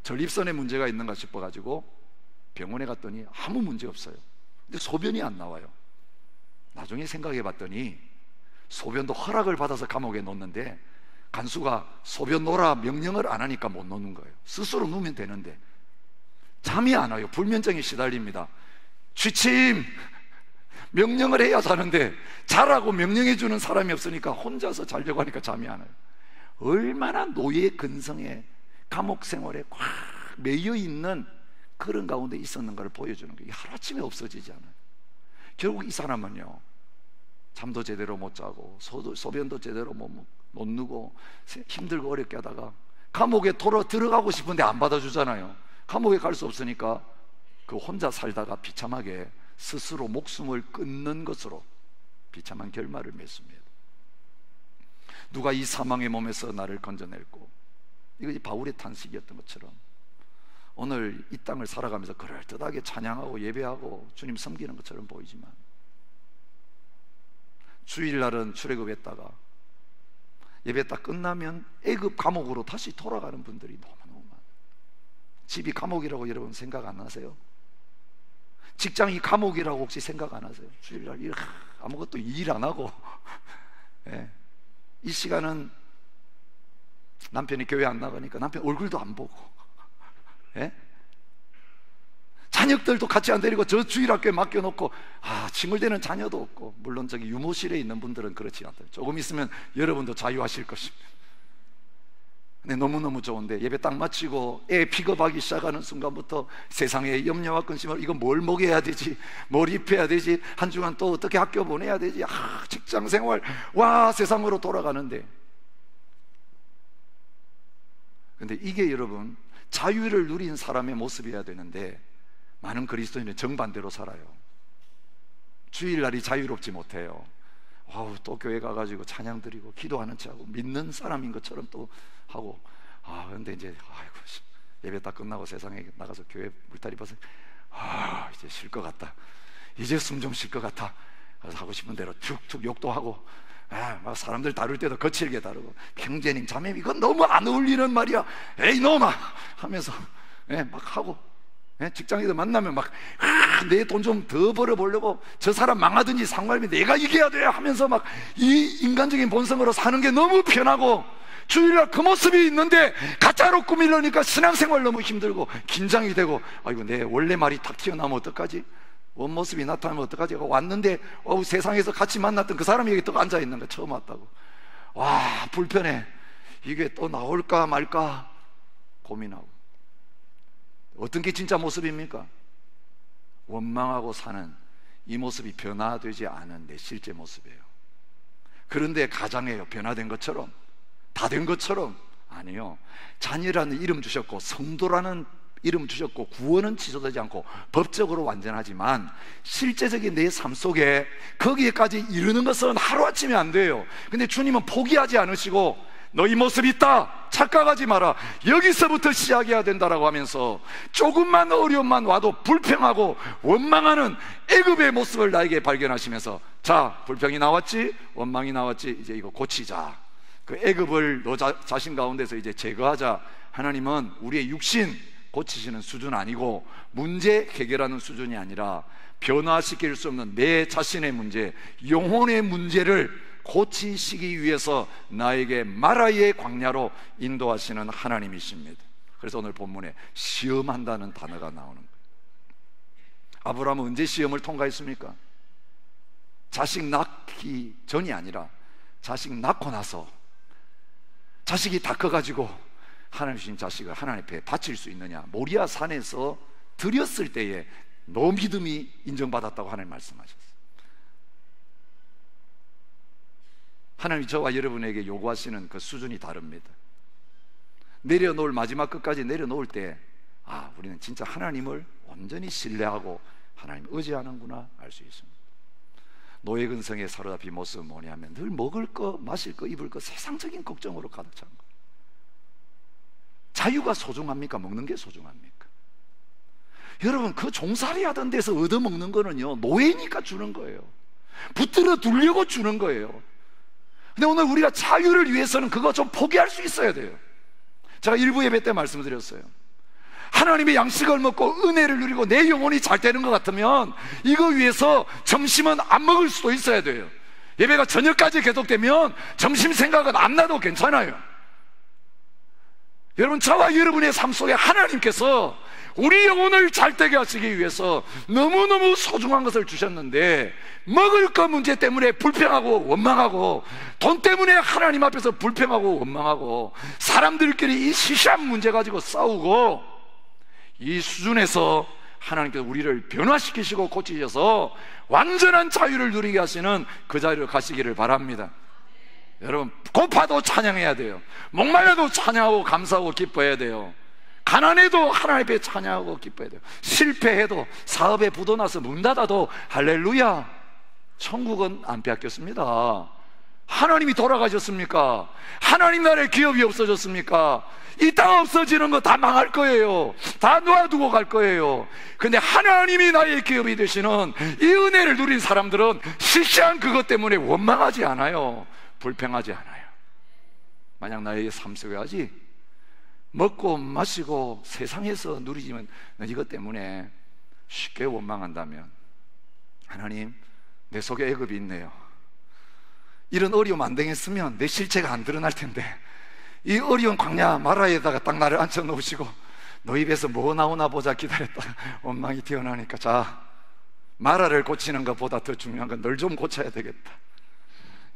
전립선에 문제가 있는가 싶어가지고 병원에 갔더니 아무 문제 없어요. 근데 소변이 안 나와요. 나중에 생각해 봤더니 소변도 허락을 받아서 감옥에 놓는데 간수가 소변 놓으라 명령을 안 하니까 못 놓는 거예요. 스스로 누우면 되는데 잠이 안 와요. 불면증에 시달립니다. 취침! 명령을 해야 자는데 자라고 명령해 주는 사람이 없으니까 혼자서 자려고 하니까 잠이 안 와요. 얼마나 노예 근성에 감옥 생활에 꽉 매여 있는 그런 가운데 있었는가를 보여주는 거예요. 하루아침에 없어지지 않아요. 결국 이 사람은요, 잠도 제대로 못 자고 소변도 제대로 못 누고 힘들고 어렵게 하다가 감옥에 들어가고 싶은데 안 받아주잖아요. 감옥에 갈 수 없으니까 그 혼자 살다가 비참하게 스스로 목숨을 끊는 것으로 비참한 결말을 맺습니다. 누가 이 사망의 몸에서 나를 건져낼고, 이것이 바울의 탄식이었던 것처럼 오늘 이 땅을 살아가면서 그럴듯하게 찬양하고 예배하고 주님 섬기는 것처럼 보이지만 주일날은 출애굽했다가 예배 딱 끝나면 애굽 감옥으로 다시 돌아가는 분들이 너무너무 많아요. 집이 감옥이라고 여러분 생각 안 하세요? 직장이 감옥이라고 혹시 생각 안 하세요? 주일날 아무것도 일 안 하고 예. 이 시간은 남편이 교회 안 나가니까 남편 얼굴도 안 보고 예? 자녀들도 같이 안 데리고 저 주일학교에 맡겨놓고 칭얼대는 자녀도 없고, 물론 저기 유모실에 있는 분들은 그렇지 않다. 조금 있으면 여러분도 자유하실 것입니다. 근데 너무너무 좋은데 예배 딱 마치고 애 픽업하기 시작하는 순간부터 세상의 염려와 근심을, 이거 뭘 먹여야 되지, 뭘 입혀야 되지, 한 주간 또 어떻게 학교 보내야 되지, 직장생활, 와 세상으로 돌아가는데, 근데 이게 여러분 자유를 누린 사람의 모습이어야 되는데 많은 그리스도인은 정반대로 살아요. 주일날이 자유롭지 못해요. 또 교회 가가지고 찬양 드리고 기도하는 척하고 믿는 사람인 것처럼 또 하고, 근데 이제 예배 딱 끝나고 세상에 나가서 교회 물다리 벗어 이제 쉴 것 같다, 이제 숨 좀 쉴 것 같아. 그래서 하고 싶은 대로 툭툭 욕도 하고, 막 사람들 다룰 때도 거칠게 다루고, 형제님 자매님 이건 너무 안 어울리는 말이야, 에이 놈아 하면서 막 하고, 직장에서 만나면 막 내 돈 좀 더 벌어보려고, 저 사람 망하든지 상관없이 내가 이겨야 돼 하면서 막 이 인간적인 본성으로 사는 게 너무 편하고, 주일날 그 모습이 있는데 가짜로 꾸미려니까 신앙생활 너무 힘들고 긴장이 되고, 아이고 내 원래 말이 탁 튀어나오면 어떡하지, 원모습이 나타나면 어떡하지 하고 왔는데 세상에서 같이 만났던 그 사람이 여기 또 앉아있는 거야. 처음 왔다고. 와 불편해, 이게 또 나올까 말까 고민하고. 어떤 게 진짜 모습입니까? 원망하고 사는 이 모습이 변화되지 않은 내 실제 모습이에요. 그런데 가장해요. 변화된 것처럼, 다 된 것처럼. 아니요, 자녀라는 이름 주셨고 성도라는 이름 주셨고 구원은 취소되지 않고 법적으로 완전하지만 실제적인 내 삶 속에 거기에까지 이르는 것은 하루아침에 안 돼요. 근데 주님은 포기하지 않으시고 너희 모습 있다, 착각하지 마라, 여기서부터 시작해야 된다라고 하면서 조금만 어려움만 와도 불평하고 원망하는 애굽의 모습을 나에게 발견하시면서, 자 불평이 나왔지, 원망이 나왔지, 이제 이거 고치자. 그 애굽을 너 자신 가운데서 이제 제거하자. 하나님은 우리의 육신 고치시는 수준 아니고 문제 해결하는 수준이 아니라 변화시킬 수 없는 내 자신의 문제, 영혼의 문제를 고치시기 위해서 나에게 마라의 광야로 인도하시는 하나님이십니다. 그래서 오늘 본문에 시험한다는 단어가 나오는 거예요. 아브라함은 언제 시험을 통과했습니까? 자식 낳기 전이 아니라 자식 낳고 나서, 자식이 다 커가지고 하나님 주신 자식을 하나님 앞에 바칠 수 있느냐, 모리아 산에서 드렸을 때에 너 믿음이 인정받았다고 하나님 말씀하셨어요. 하나님이 저와 여러분에게 요구하시는 그 수준이 다릅니다. 내려놓을 마지막 끝까지 내려놓을 때, 아, 우리는 진짜 하나님을 온전히 신뢰하고 하나님 의지하는구나 알 수 있습니다. 노예 근성에 사로잡힌 모습은 뭐냐면 늘 먹을 거, 마실 거, 입을 거 세상적인 걱정으로 가득 찬 거예요. 자유가 소중합니까? 먹는 게 소중합니까? 여러분, 그 종살이 하던 데서 얻어먹는 거는요, 노예니까 주는 거예요. 붙들어 두려고 주는 거예요. 근데 오늘 우리가 자유를 위해서는 그거 좀 포기할 수 있어야 돼요. 제가 일부 예배 때 말씀드렸어요. 하나님의 양식을 먹고 은혜를 누리고 내 영혼이 잘 되는 것 같으면 이거 위해서 점심은 안 먹을 수도 있어야 돼요. 예배가 저녁까지 계속되면 점심 생각은 안 나도 괜찮아요. 여러분, 저와 여러분의 삶 속에 하나님께서 우리 영혼을 잘 되게 하시기 위해서 너무너무 소중한 것을 주셨는데, 먹을 것 문제 때문에 불평하고 원망하고, 돈 때문에 하나님 앞에서 불평하고 원망하고, 사람들끼리 이 시시한 문제 가지고 싸우고, 이 수준에서 하나님께서 우리를 변화시키시고 고치셔서 완전한 자유를 누리게 하시는 그 자리로 가시기를 바랍니다. 여러분, 고파도 찬양해야 돼요. 목말라도 찬양하고 감사하고 기뻐해야 돼요. 가난해도 하나님 앞에 찬양하고 기뻐해야 돼요. 실패해도, 사업에 부도나서 문 닫아도 할렐루야, 천국은 안 빼앗겼습니다. 하나님이 돌아가셨습니까? 하나님 나라의 기업이 없어졌습니까? 이 땅 없어지는 거 다 망할 거예요. 다 놓아두고 갈 거예요. 근데 하나님이 나의 기업이 되시는 이 은혜를 누린 사람들은 실시한 그것 때문에 원망하지 않아요. 불평하지 않아요. 만약 나의 삶 속에 아직 먹고 마시고 세상에서 누리지만 이것 때문에 쉽게 원망한다면, 하나님, 내 속에 애굽이 있네요. 이런 어려움 안 당했으면 내 실체가 안 드러날 텐데, 이 어려운 광야 마라에다가 딱 나를 앉혀 놓으시고 너 입에서 뭐 나오나 보자 기다렸다 원망이 튀어나오니까, 자, 마라를 고치는 것보다 더 중요한 건 널 좀 고쳐야 되겠다.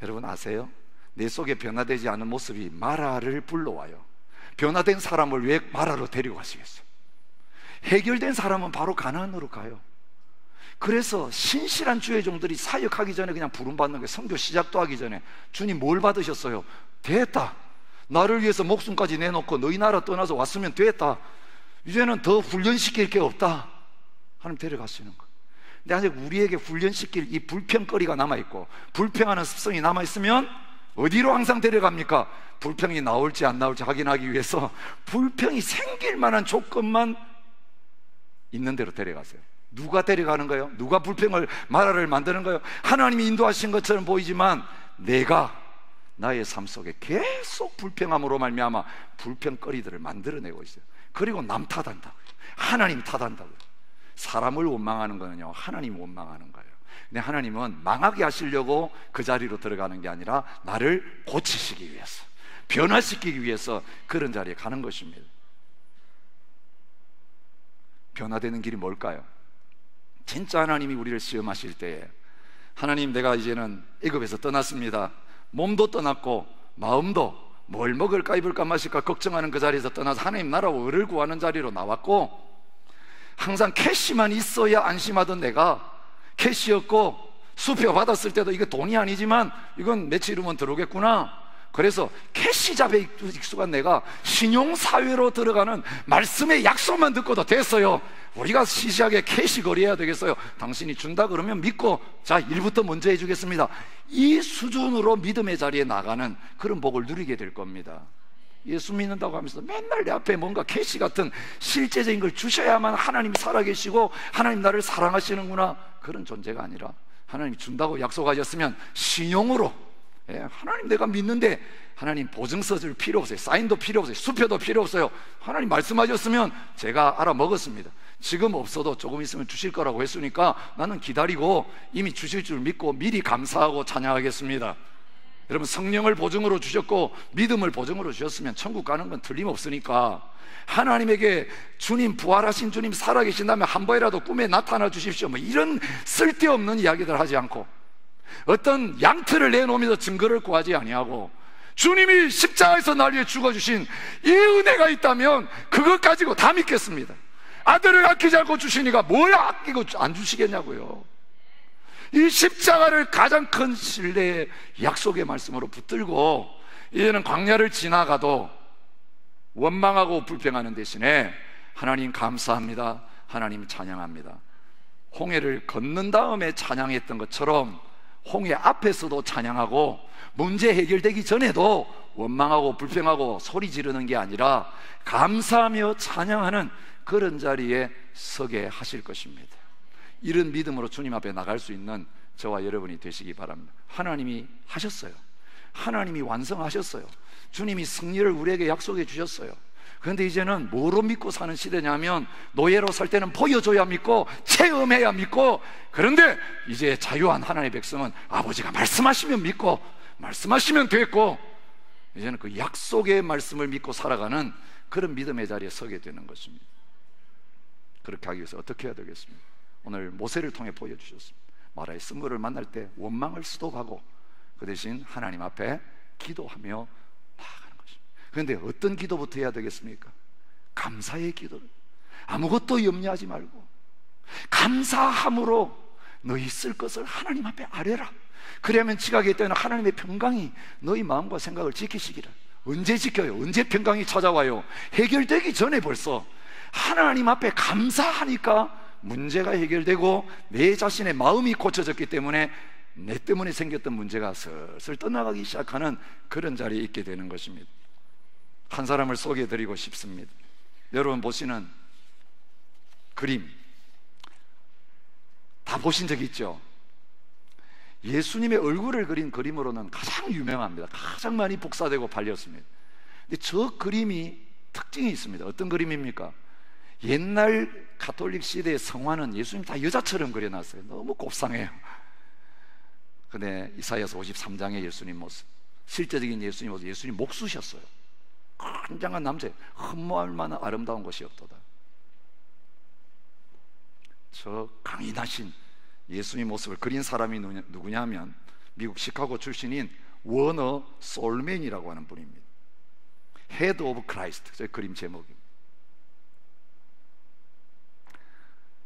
여러분 아세요? 내 속에 변화되지 않은 모습이 마라를 불러와요. 변화된 사람을 왜 마라로 데려가시겠어요? 해결된 사람은 바로 가나안으로 가요. 그래서 신실한 주의 종들이 사역하기 전에 그냥 부름받는 거예요. 선교 시작도 하기 전에 주님 뭘 받으셨어요? 됐다, 나를 위해서 목숨까지 내놓고 너희 나라 떠나서 왔으면 됐다, 이제는 더 훈련시킬 게 없다. 하나님 데려가시는 거예요. 근데 아직 우리에게 훈련시킬 이 불평거리가 남아있고 불평하는 습성이 남아있으면 어디로 항상 데려갑니까? 불평이 나올지 안 나올지 확인하기 위해서 불평이 생길 만한 조건만 있는 대로 데려가세요. 누가 데려가는 거예요? 누가 불평을, 마라를 만드는 거예요? 하나님이 인도하신 것처럼 보이지만 내가 나의 삶 속에 계속 불평함으로 말미암아 불평거리들을 만들어내고 있어요. 그리고 남 탓한다고요. 하나님 탓한다고요. 사람을 원망하는 거는요, 하나님 원망하는 거예요. 근데 하나님은 망하게 하시려고 그 자리로 들어가는 게 아니라 나를 고치시기 위해서, 변화시키기 위해서 그런 자리에 가는 것입니다. 변화되는 길이 뭘까요? 진짜 하나님이 우리를 시험하실 때에, 하나님, 내가 이제는 애굽에서 떠났습니다. 몸도 떠났고 마음도 뭘 먹을까 입을까 마실까 걱정하는 그 자리에서 떠나서 하나님 나라와 의를 구하는 자리로 나왔고, 항상 캐시만 있어야 안심하던 내가 캐시 없고 수표 받았을 때도 이거 돈이 아니지만 이건 며칠 후면 들어오겠구나, 그래서 캐시 잡에 익숙한 내가 신용사회로 들어가는 말씀의 약속만 듣고도 됐어요. 우리가 시시하게 캐시 거래해야 되겠어요. 당신이 준다 그러면 믿고, 자, 일부터 먼저 해주겠습니다. 이 수준으로 믿음의 자리에 나가는 그런 복을 누리게 될 겁니다. 예수 믿는다고 하면서 맨날 내 앞에 뭔가 캐시 같은 실제적인 걸 주셔야만 하나님이 살아계시고 하나님 나를 사랑하시는구나, 그런 존재가 아니라, 하나님이 준다고 약속하셨으면 신용으로, 하나님 내가 믿는데 하나님 보증 써줄 필요 없어요. 사인도 필요 없어요. 수표도 필요 없어요. 하나님 말씀하셨으면 제가 알아먹었습니다. 지금 없어도 조금 있으면 주실 거라고 했으니까 나는 기다리고 이미 주실 줄 믿고 미리 감사하고 찬양하겠습니다. 여러분, 성령을 보증으로 주셨고 믿음을 보증으로 주셨으면 천국 가는 건 틀림없으니까, 하나님에게 주님, 부활하신 주님 살아계신다면 한 번이라도 꿈에 나타나 주십시오, 뭐 이런 쓸데없는 이야기들 하지 않고, 어떤 양틀을 내놓으면서 증거를 구하지 아니하고, 주님이 십자가에서 날 위해 죽어주신 이 은혜가 있다면 그것 가지고 다 믿겠습니다. 아들을 아끼지 않고 주시니까 뭘 아끼고 안 주시겠냐고요. 이 십자가를 가장 큰 신뢰의 약속의 말씀으로 붙들고, 이제는 광야를 지나가도 원망하고 불평하는 대신에 하나님 감사합니다, 하나님 찬양합니다. 홍해를 건넌 다음에 찬양했던 것처럼 홍해 앞에서도 찬양하고 문제 해결되기 전에도 원망하고 불평하고 소리 지르는 게 아니라 감사하며 찬양하는 그런 자리에 서게 하실 것입니다. 이런 믿음으로 주님 앞에 나갈 수 있는 저와 여러분이 되시기 바랍니다. 하나님이 하셨어요. 하나님이 완성하셨어요. 주님이 승리를 우리에게 약속해 주셨어요. 그런데 이제는 뭐로 믿고 사는 시대냐면, 노예로 살 때는 보여줘야 믿고 체험해야 믿고, 그런데 이제 자유한 하나님의 백성은 아버지가 말씀하시면 믿고 말씀하시면 됐고, 이제는 그 약속의 말씀을 믿고 살아가는 그런 믿음의 자리에 서게 되는 것입니다. 그렇게 하기 위해서 어떻게 해야 되겠습니까? 오늘 모세를 통해 보여주셨습니다. 마라의 쓴물을 만날 때 원망을 수독하고 그 대신 하나님 앞에 기도하며 나아가는 것입니다. 그런데 어떤 기도부터 해야 되겠습니까? 감사의 기도를, 아무것도 염려하지 말고 감사함으로 너희 쓸 것을 하나님 앞에 아뢰라. 그러면 지각에 때는 하나님의 평강이 너희 마음과 생각을 지키시기를. 언제 지켜요? 언제 평강이 찾아와요? 해결되기 전에 벌써 하나님 앞에 감사하니까 문제가 해결되고 내 자신의 마음이 고쳐졌기 때문에 내 때문에 생겼던 문제가 슬슬 떠나가기 시작하는 그런 자리에 있게 되는 것입니다. 한 사람을 소개해드리고 싶습니다. 여러분 보시는 그림 다 보신 적 있죠? 예수님의 얼굴을 그린 그림으로는 가장 유명합니다. 가장 많이 복사되고 팔렸습니다. 근데 저 그림이 특징이 있습니다. 어떤 그림입니까? 옛날 가톨릭 시대의 성화는 예수님 다 여자처럼 그려놨어요. 너무 곱상해요. 근데 이사야서 53장의 예수님 모습, 실제적인 예수님 모습, 예수님 목수셨어요. 굉장한 남자, 흠모할 만한 아름다운 것이 없도다. 저 강인하신 예수님 모습을 그린 사람이 누구냐면 미국 시카고 출신인 워너 솔맨이라고 하는 분입니다. Head of Christ, 저 그림 제목입니다.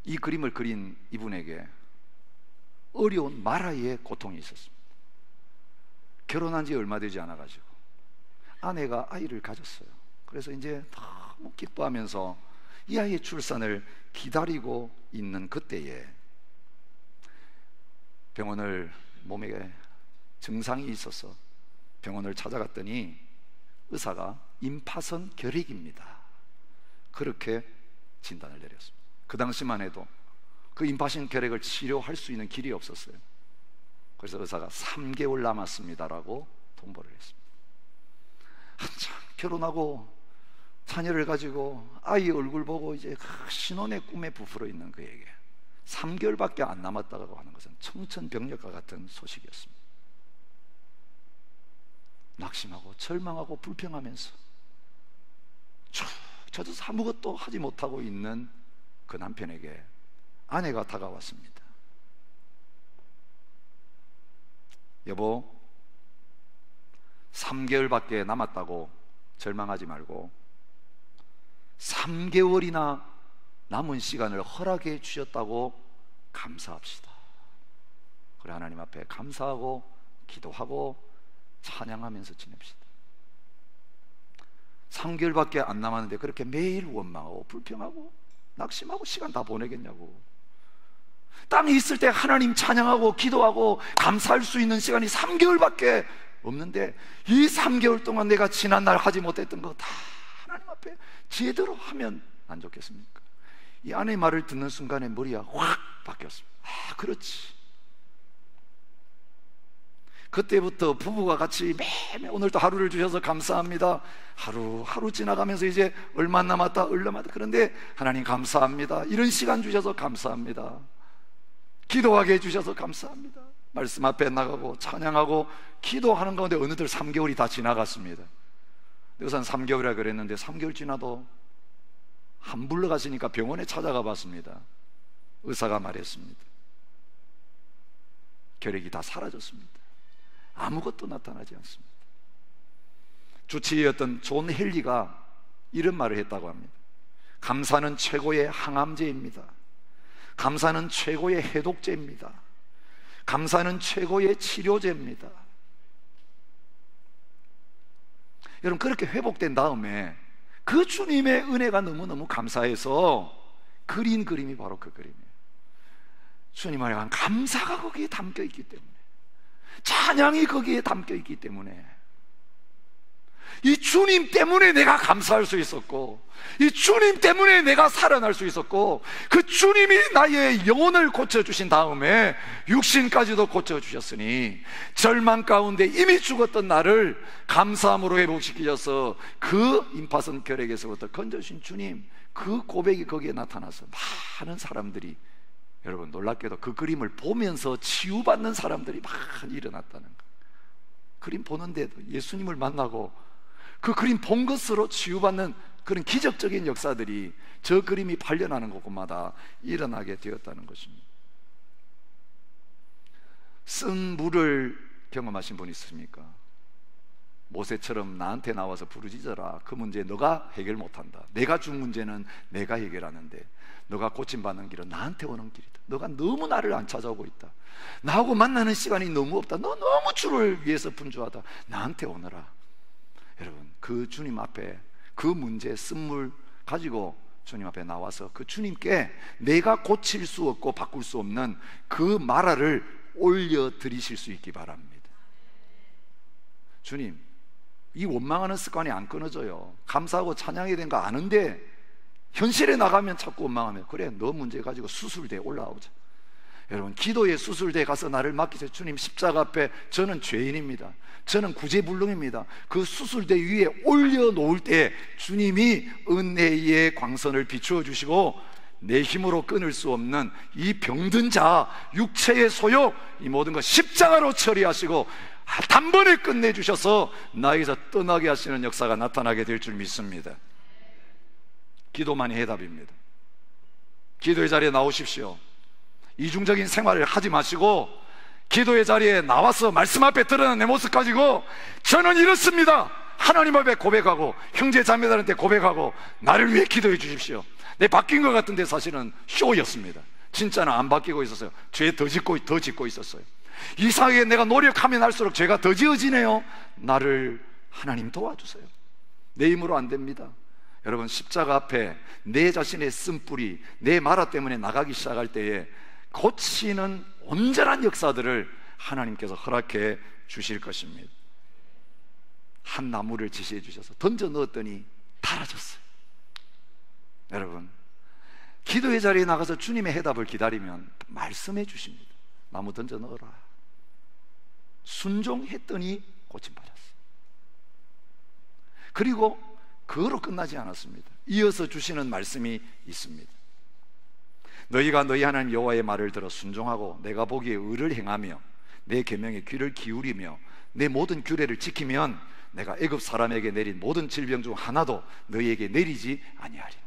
이 그림을 그린 이분에게 어려운 마라의 고통이 있었습니다. 결혼한 지 얼마 되지 않아가지고 아내가 아이를 가졌어요. 그래서 이제 너무 기뻐하면서 이 아이의 출산을 기다리고 있는 그때에 병원을, 몸에 증상이 있어서 병원을 찾아갔더니 의사가 임파선 결핵입니다, 그렇게 진단을 내렸습니다. 그 당시만 해도 그 임파선 결핵을 치료할 수 있는 길이 없었어요. 그래서 의사가 3개월 남았습니다라고 통보를 했습니다. 한참 결혼하고 자녀를 가지고 아이 얼굴 보고 이제 신혼의 꿈에 부풀어 있는 그에게 3개월밖에 안 남았다고 하는 것은 청천벽력과 같은 소식이었습니다. 낙심하고 절망하고 불평하면서 쭉 젖어서 아무것도 하지 못하고 있는 그 남편에게 아내가 다가왔습니다. 여보, 3개월밖에 남았다고 절망하지 말고 3개월이나 남은 시간을 허락해 주셨다고 감사합시다. 그래, 하나님 앞에 감사하고 기도하고 찬양하면서 지냅시다. 3개월밖에 안 남았는데 그렇게 매일 원망하고 불평하고 낙심하고 시간 다 보내겠냐고. 땅에 있을 때 하나님 찬양하고 기도하고 감사할 수 있는 시간이 3개월밖에 없는데 이 3개월 동안 내가 지난날 하지 못했던 거 다 하나님 앞에 제대로 하면 안 좋겠습니까? 이 아내의 말을 듣는 순간에 머리가 확 바뀌었습니다. 아, 그렇지. 그때부터 부부가 같이 매일 오늘도 하루를 주셔서 감사합니다. 하루 지나가면서 이제 얼마 남았다, 얼마 남았다. 그런데 하나님 감사합니다. 이런 시간 주셔서 감사합니다. 기도하게 해주셔서 감사합니다. 말씀 앞에 나가고 찬양하고 기도하는 가운데 어느덧 3개월이 다 지나갔습니다. 우선 3개월이라 그랬는데 3개월 지나도 안 불러가시니까 병원에 찾아가 봤습니다. 의사가 말했습니다. 결핵이 다 사라졌습니다. 아무것도 나타나지 않습니다. 주치의였던 존 헨리가 이런 말을 했다고 합니다. 감사는 최고의 항암제입니다. 감사는 최고의 해독제입니다. 감사는 최고의 치료제입니다. 여러분, 그렇게 회복된 다음에 그 주님의 은혜가 너무너무 감사해서 그린 그림이 바로 그 그림이에요. 주님을 향한 감사가 거기에 담겨 있기 때문에, 찬양이 거기에 담겨 있기 때문에, 이 주님 때문에 내가 감사할 수 있었고, 이 주님 때문에 내가 살아날 수 있었고, 그 주님이 나의 영혼을 고쳐주신 다음에 육신까지도 고쳐주셨으니, 절망 가운데 이미 죽었던 나를 감사함으로 회복시키셔서 그 임파선 결핵에서부터 건져주신 주님, 그 고백이 거기에 나타나서 많은 사람들이, 여러분 놀랍게도 그 그림을 보면서 치유받는 사람들이 많이 일어났다는 것. 그림 보는데도 예수님을 만나고 그 그림 본 것으로 치유받는 그런 기적적인 역사들이 저 그림이 발견하는 곳마다 일어나게 되었다는 것입니다. 쓴 물을 경험하신 분 있습니까? 모세처럼 나한테 나와서 부르짖어라. 그 문제 너가 해결 못한다. 내가 준 문제는 내가 해결하는데, 너가 고침받는 길은 나한테 오는 길이다. 너가 너무 나를 안 찾아오고 있다. 나하고 만나는 시간이 너무 없다. 너 너무 주를 위해서 분주하다. 나한테 오너라. 여러분, 그 주님 앞에 그 문제, 쓴물 가지고 주님 앞에 나와서 그 주님께 내가 고칠 수 없고 바꿀 수 없는 그 마라를 올려드리실 수 있기 바랍니다. 주님, 이 원망하는 습관이 안 끊어져요. 감사하고 찬양해야 되는 거 아는데 현실에 나가면 자꾸 원망하면, 그래 너 문제 가지고 수술대에 올라오자. 여러분, 기도의 수술대에 가서 나를 맡기세요. 주님, 십자가 앞에 저는 죄인입니다. 저는 구제불능입니다. 그 수술대 위에 올려놓을 때 주님이 은혜의 광선을 비추어 주시고, 내 힘으로 끊을 수 없는 이 병든 자, 육체의 소욕, 이 모든 것 십자가로 처리하시고 단번에 끝내주셔서 나에게서 떠나게 하시는 역사가 나타나게 될 줄 믿습니다. 기도만이 해답입니다. 기도의 자리에 나오십시오. 이중적인 생활을 하지 마시고 기도의 자리에 나와서 말씀 앞에 드러난 내 모습 가지고 저는 이렇습니다, 하나님 앞에 고백하고 형제 자매들한테 고백하고 나를 위해 기도해 주십시오. 내 바뀐 것 같은데 사실은 쇼였습니다. 진짜는 안 바뀌고 있었어요. 죄 더 짓고 있었어요. 이상하게 내가 노력하면 할수록 죄가 더 지어지네요. 나를 하나님 도와주세요. 내 힘으로 안 됩니다. 여러분, 십자가 앞에 내 자신의 쓴뿌리, 내 마라 때문에 나가기 시작할 때에 고치는 온전한 역사들을 하나님께서 허락해 주실 것입니다. 한 나무를 지시해 주셔서 던져 넣었더니 달아졌어요. 여러분, 기도의 자리에 나가서 주님의 해답을 기다리면 말씀해 주십니다. 나무 던져 넣어라. 순종했더니 고침받았어요. 그리고 그거로 끝나지 않았습니다. 이어서 주시는 말씀이 있습니다. 너희가 너희 하나님 여호와의 말을 들어 순종하고 내가 보기에 의를 행하며 내 계명에 귀를 기울이며 내 모든 규례를 지키면 내가 애굽 사람에게 내린 모든 질병 중 하나도 너희에게 내리지 아니하리니.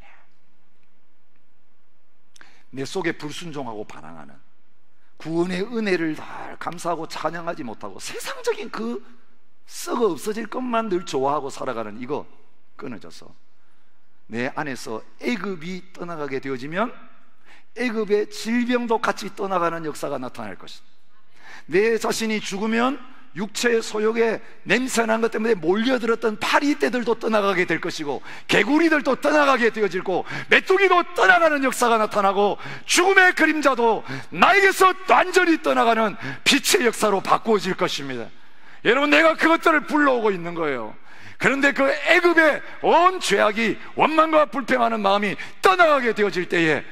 내 속에 불순종하고 반항하는, 구원의 은혜를 다 감사하고 찬양하지 못하고 세상적인 그 썩어 없어질 것만 늘 좋아하고 살아가는 이거 끊어져서 내 안에서 애굽이 떠나가게 되어지면 애굽의 질병도 같이 떠나가는 역사가 나타날 것이다. 내 자신이 죽으면 육체의 소욕에 냄새난 것 때문에 몰려들었던 파리떼들도 떠나가게 될 것이고, 개구리들도 떠나가게 되어지고, 메뚜기도 떠나가는 역사가 나타나고, 죽음의 그림자도 나에게서 완전히 떠나가는 빛의 역사로 바꾸어질 것입니다. 여러분, 내가 그것들을 불러오고 있는 거예요. 그런데 그 애굽의 온 죄악이, 원망과 불평하는 마음이 떠나가게 되어질 때에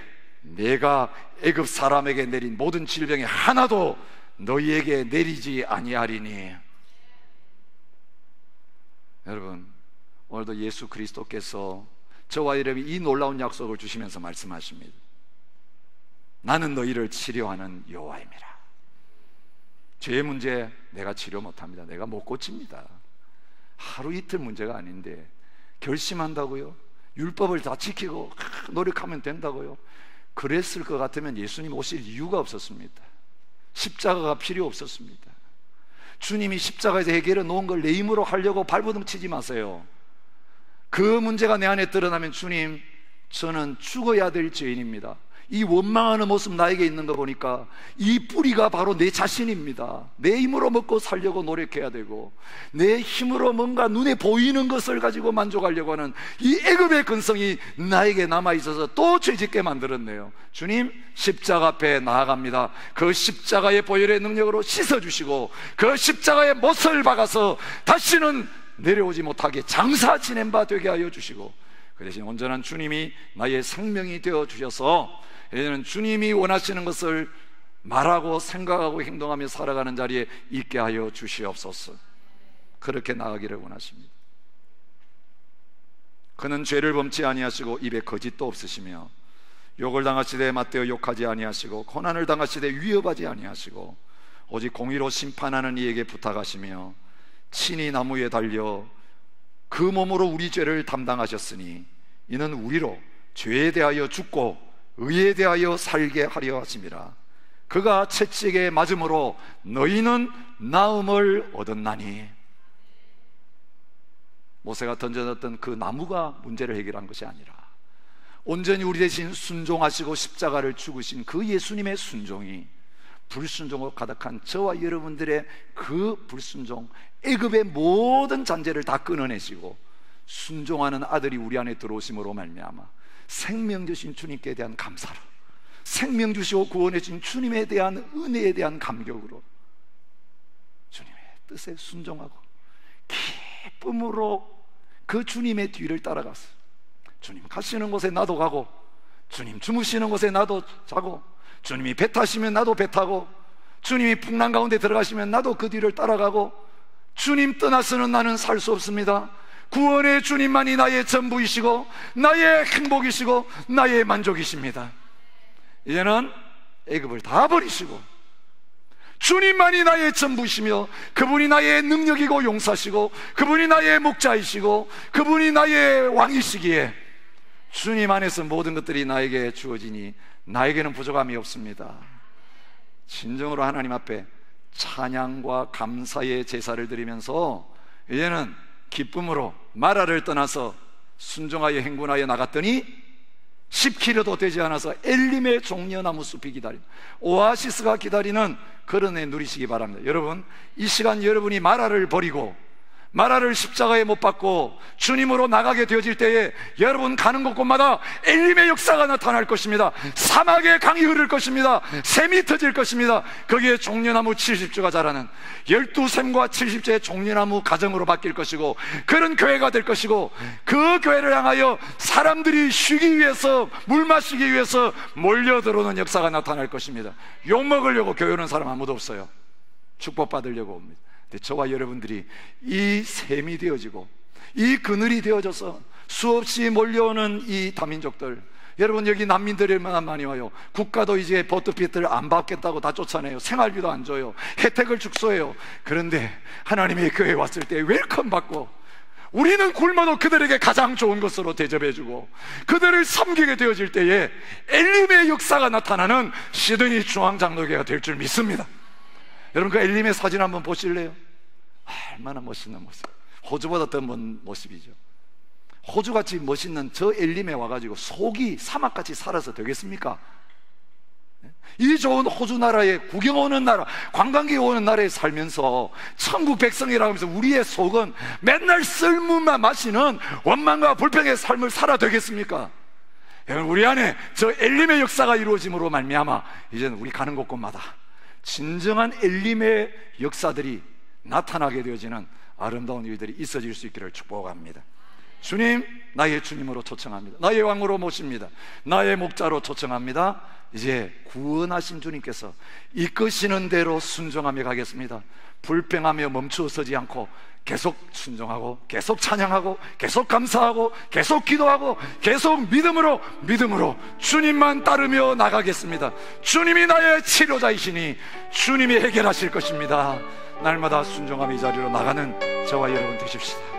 내가 애굽 사람에게 내린 모든 질병이 하나도 너희에게 내리지 아니하리니. 여러분, 오늘도 예수 그리스도께서 저와 여러분이 이 놀라운 약속을 주시면서 말씀하십니다. 나는 너희를 치료하는 여호와입니다. 죄의 문제 내가 치료 못합니다. 내가 못 고칩니다. 하루 이틀 문제가 아닌데 결심한다고요? 율법을 다 지키고 노력하면 된다고요? 그랬을 것 같으면 예수님 오실 이유가 없었습니다. 십자가가 필요 없었습니다. 주님이 십자가에서 해결해 놓은 걸 내 힘으로 하려고 발버둥 치지 마세요. 그 문제가 내 안에 드러나면, 주님, 저는 죽어야 될 죄인입니다. 이 원망하는 모습 나에게 있는 거 보니까 이 뿌리가 바로 내 자신입니다. 내 힘으로 먹고 살려고 노력해야 되고, 내 힘으로 뭔가 눈에 보이는 것을 가지고 만족하려고 하는 이 애굽의 근성이 나에게 남아있어서 또 죄짓게 만들었네요. 주님, 십자가 앞에 나아갑니다. 그 십자가의 보혈의 능력으로 씻어주시고, 그 십자가의 못을 박아서 다시는 내려오지 못하게 장사 지낸 바 되게 하여 주시고, 그 대신 온전한 주님이 나의 생명이 되어 주셔서 이제는 주님이 원하시는 것을 말하고 생각하고 행동하며 살아가는 자리에 있게 하여 주시옵소서. 그렇게 나아가기를 원하십니다. 그는 죄를 범치 아니하시고 입에 거짓도 없으시며, 욕을 당하시되 맞대어 욕하지 아니하시고, 고난을 당하시되 위협하지 아니하시고, 오직 공의로 심판하는 이에게 부탁하시며, 친히 나무에 달려 그 몸으로 우리 죄를 담당하셨으니 이는 우리로 죄에 대하여 죽고 의에 대하여 살게 하려 하심이라. 그가 채찍에 맞음으로 너희는 나음을 얻었나니. 모세가 던져놨던 그 나무가 문제를 해결한 것이 아니라 온전히 우리 대신 순종하시고 십자가를 죽으신 그 예수님의 순종이 불순종으로 가득한 저와 여러분들의 그 불순종, 애굽의 모든 잔재를 다 끊어내시고 순종하는 아들이 우리 안에 들어오심으로 말미암아 생명 주신 주님께 대한 감사로, 생명 주시고 구원해 주신 주님에 대한 은혜에 대한 감격으로 주님의 뜻에 순종하고 기쁨으로 그 주님의 뒤를 따라가서, 주님 가시는 곳에 나도 가고, 주님 주무시는 곳에 나도 자고, 주님이 배 타시면 나도 배 타고, 주님이 풍랑 가운데 들어가시면 나도 그 뒤를 따라가고, 주님 떠나서는 나는 살 수 없습니다. 구원의 주님만이 나의 전부이시고 나의 행복이시고 나의 만족이십니다. 이제는 애굽을 다 버리시고 주님만이 나의 전부이시며, 그분이 나의 능력이고 용사시고, 그분이 나의 목자이시고, 그분이 나의 왕이시기에 주님 안에서 모든 것들이 나에게 주어지니 나에게는 부족함이 없습니다. 진정으로 하나님 앞에 찬양과 감사의 제사를 드리면서 이제는 기쁨으로 마라를 떠나서 순종하여 행군하여 나갔더니 10km도 되지 않아서 엘림의 종려나무 숲이 기다리는, 오아시스가 기다리는 그런 애 누리시기 바랍니다. 여러분, 이 시간 여러분이 마라를 버리고 마라를 십자가에 못 박고 주님으로 나가게 되어질 때에 여러분 가는 곳곳마다 엘림의 역사가 나타날 것입니다. 사막의 강이 흐를 것입니다. 샘이 터질 것입니다. 거기에 종려나무 70주가 자라는 12샘과 70주의 종려나무 가정으로 바뀔 것이고, 그런 교회가 될 것이고, 그 교회를 향하여 사람들이 쉬기 위해서, 물 마시기 위해서 몰려들어오는 역사가 나타날 것입니다. 욕먹으려고 교회 오는 사람 아무도 없어요. 축복받으려고 옵니다. 근데 저와 여러분들이 이 샘이 되어지고 이 그늘이 되어져서 수없이 몰려오는 이 다민족들, 여러분 여기 난민들이 얼마나 많이 와요. 국가도 이제 보트핏들 안 받겠다고 다 쫓아내요. 생활비도 안 줘요. 혜택을 축소해요. 그런데 하나님의 교회에 왔을 때 웰컴 받고, 우리는 굶어도 그들에게 가장 좋은 것으로 대접해주고 그들을 섬기게 되어질 때에 엘림의 역사가 나타나는 시드니 중앙장로교회가 될 줄 믿습니다. 여러분 그 엘림의 사진 한번 보실래요? 얼마나 멋있는 모습, 호주보다 더 먼 모습이죠. 호주같이 멋있는 저 엘림에 와가지고 속이 사막같이 살아서 되겠습니까? 이 좋은 호주 나라에 구경 오는 나라, 관광객 오는 나라에 살면서 천국 백성이라고 하면서 우리의 속은 맨날 썰물만 마시는 원망과 불평의 삶을 살아 되겠습니까? 여러분, 우리 안에 저 엘림의 역사가 이루어짐으로 말미암아 이제는 우리 가는 곳곳마다 진정한 엘림의 역사들이 나타나게 되어지는 아름다운 일들이 있어질 수 있기를 축복합니다. 주님, 나의 주님으로 초청합니다. 나의 왕으로 모십니다. 나의 목자로 초청합니다. 이제 구원하신 주님께서 이끄시는 대로 순종하며 가겠습니다. 불평하며 멈추어서지 않고 계속 순종하고, 계속 찬양하고, 계속 감사하고, 계속 기도하고, 계속 믿음으로 주님만 따르며 나가겠습니다. 주님이 나의 치료자이시니 주님이 해결하실 것입니다. 날마다 순종하며 이 자리로 나가는 저와 여러분 되십시다.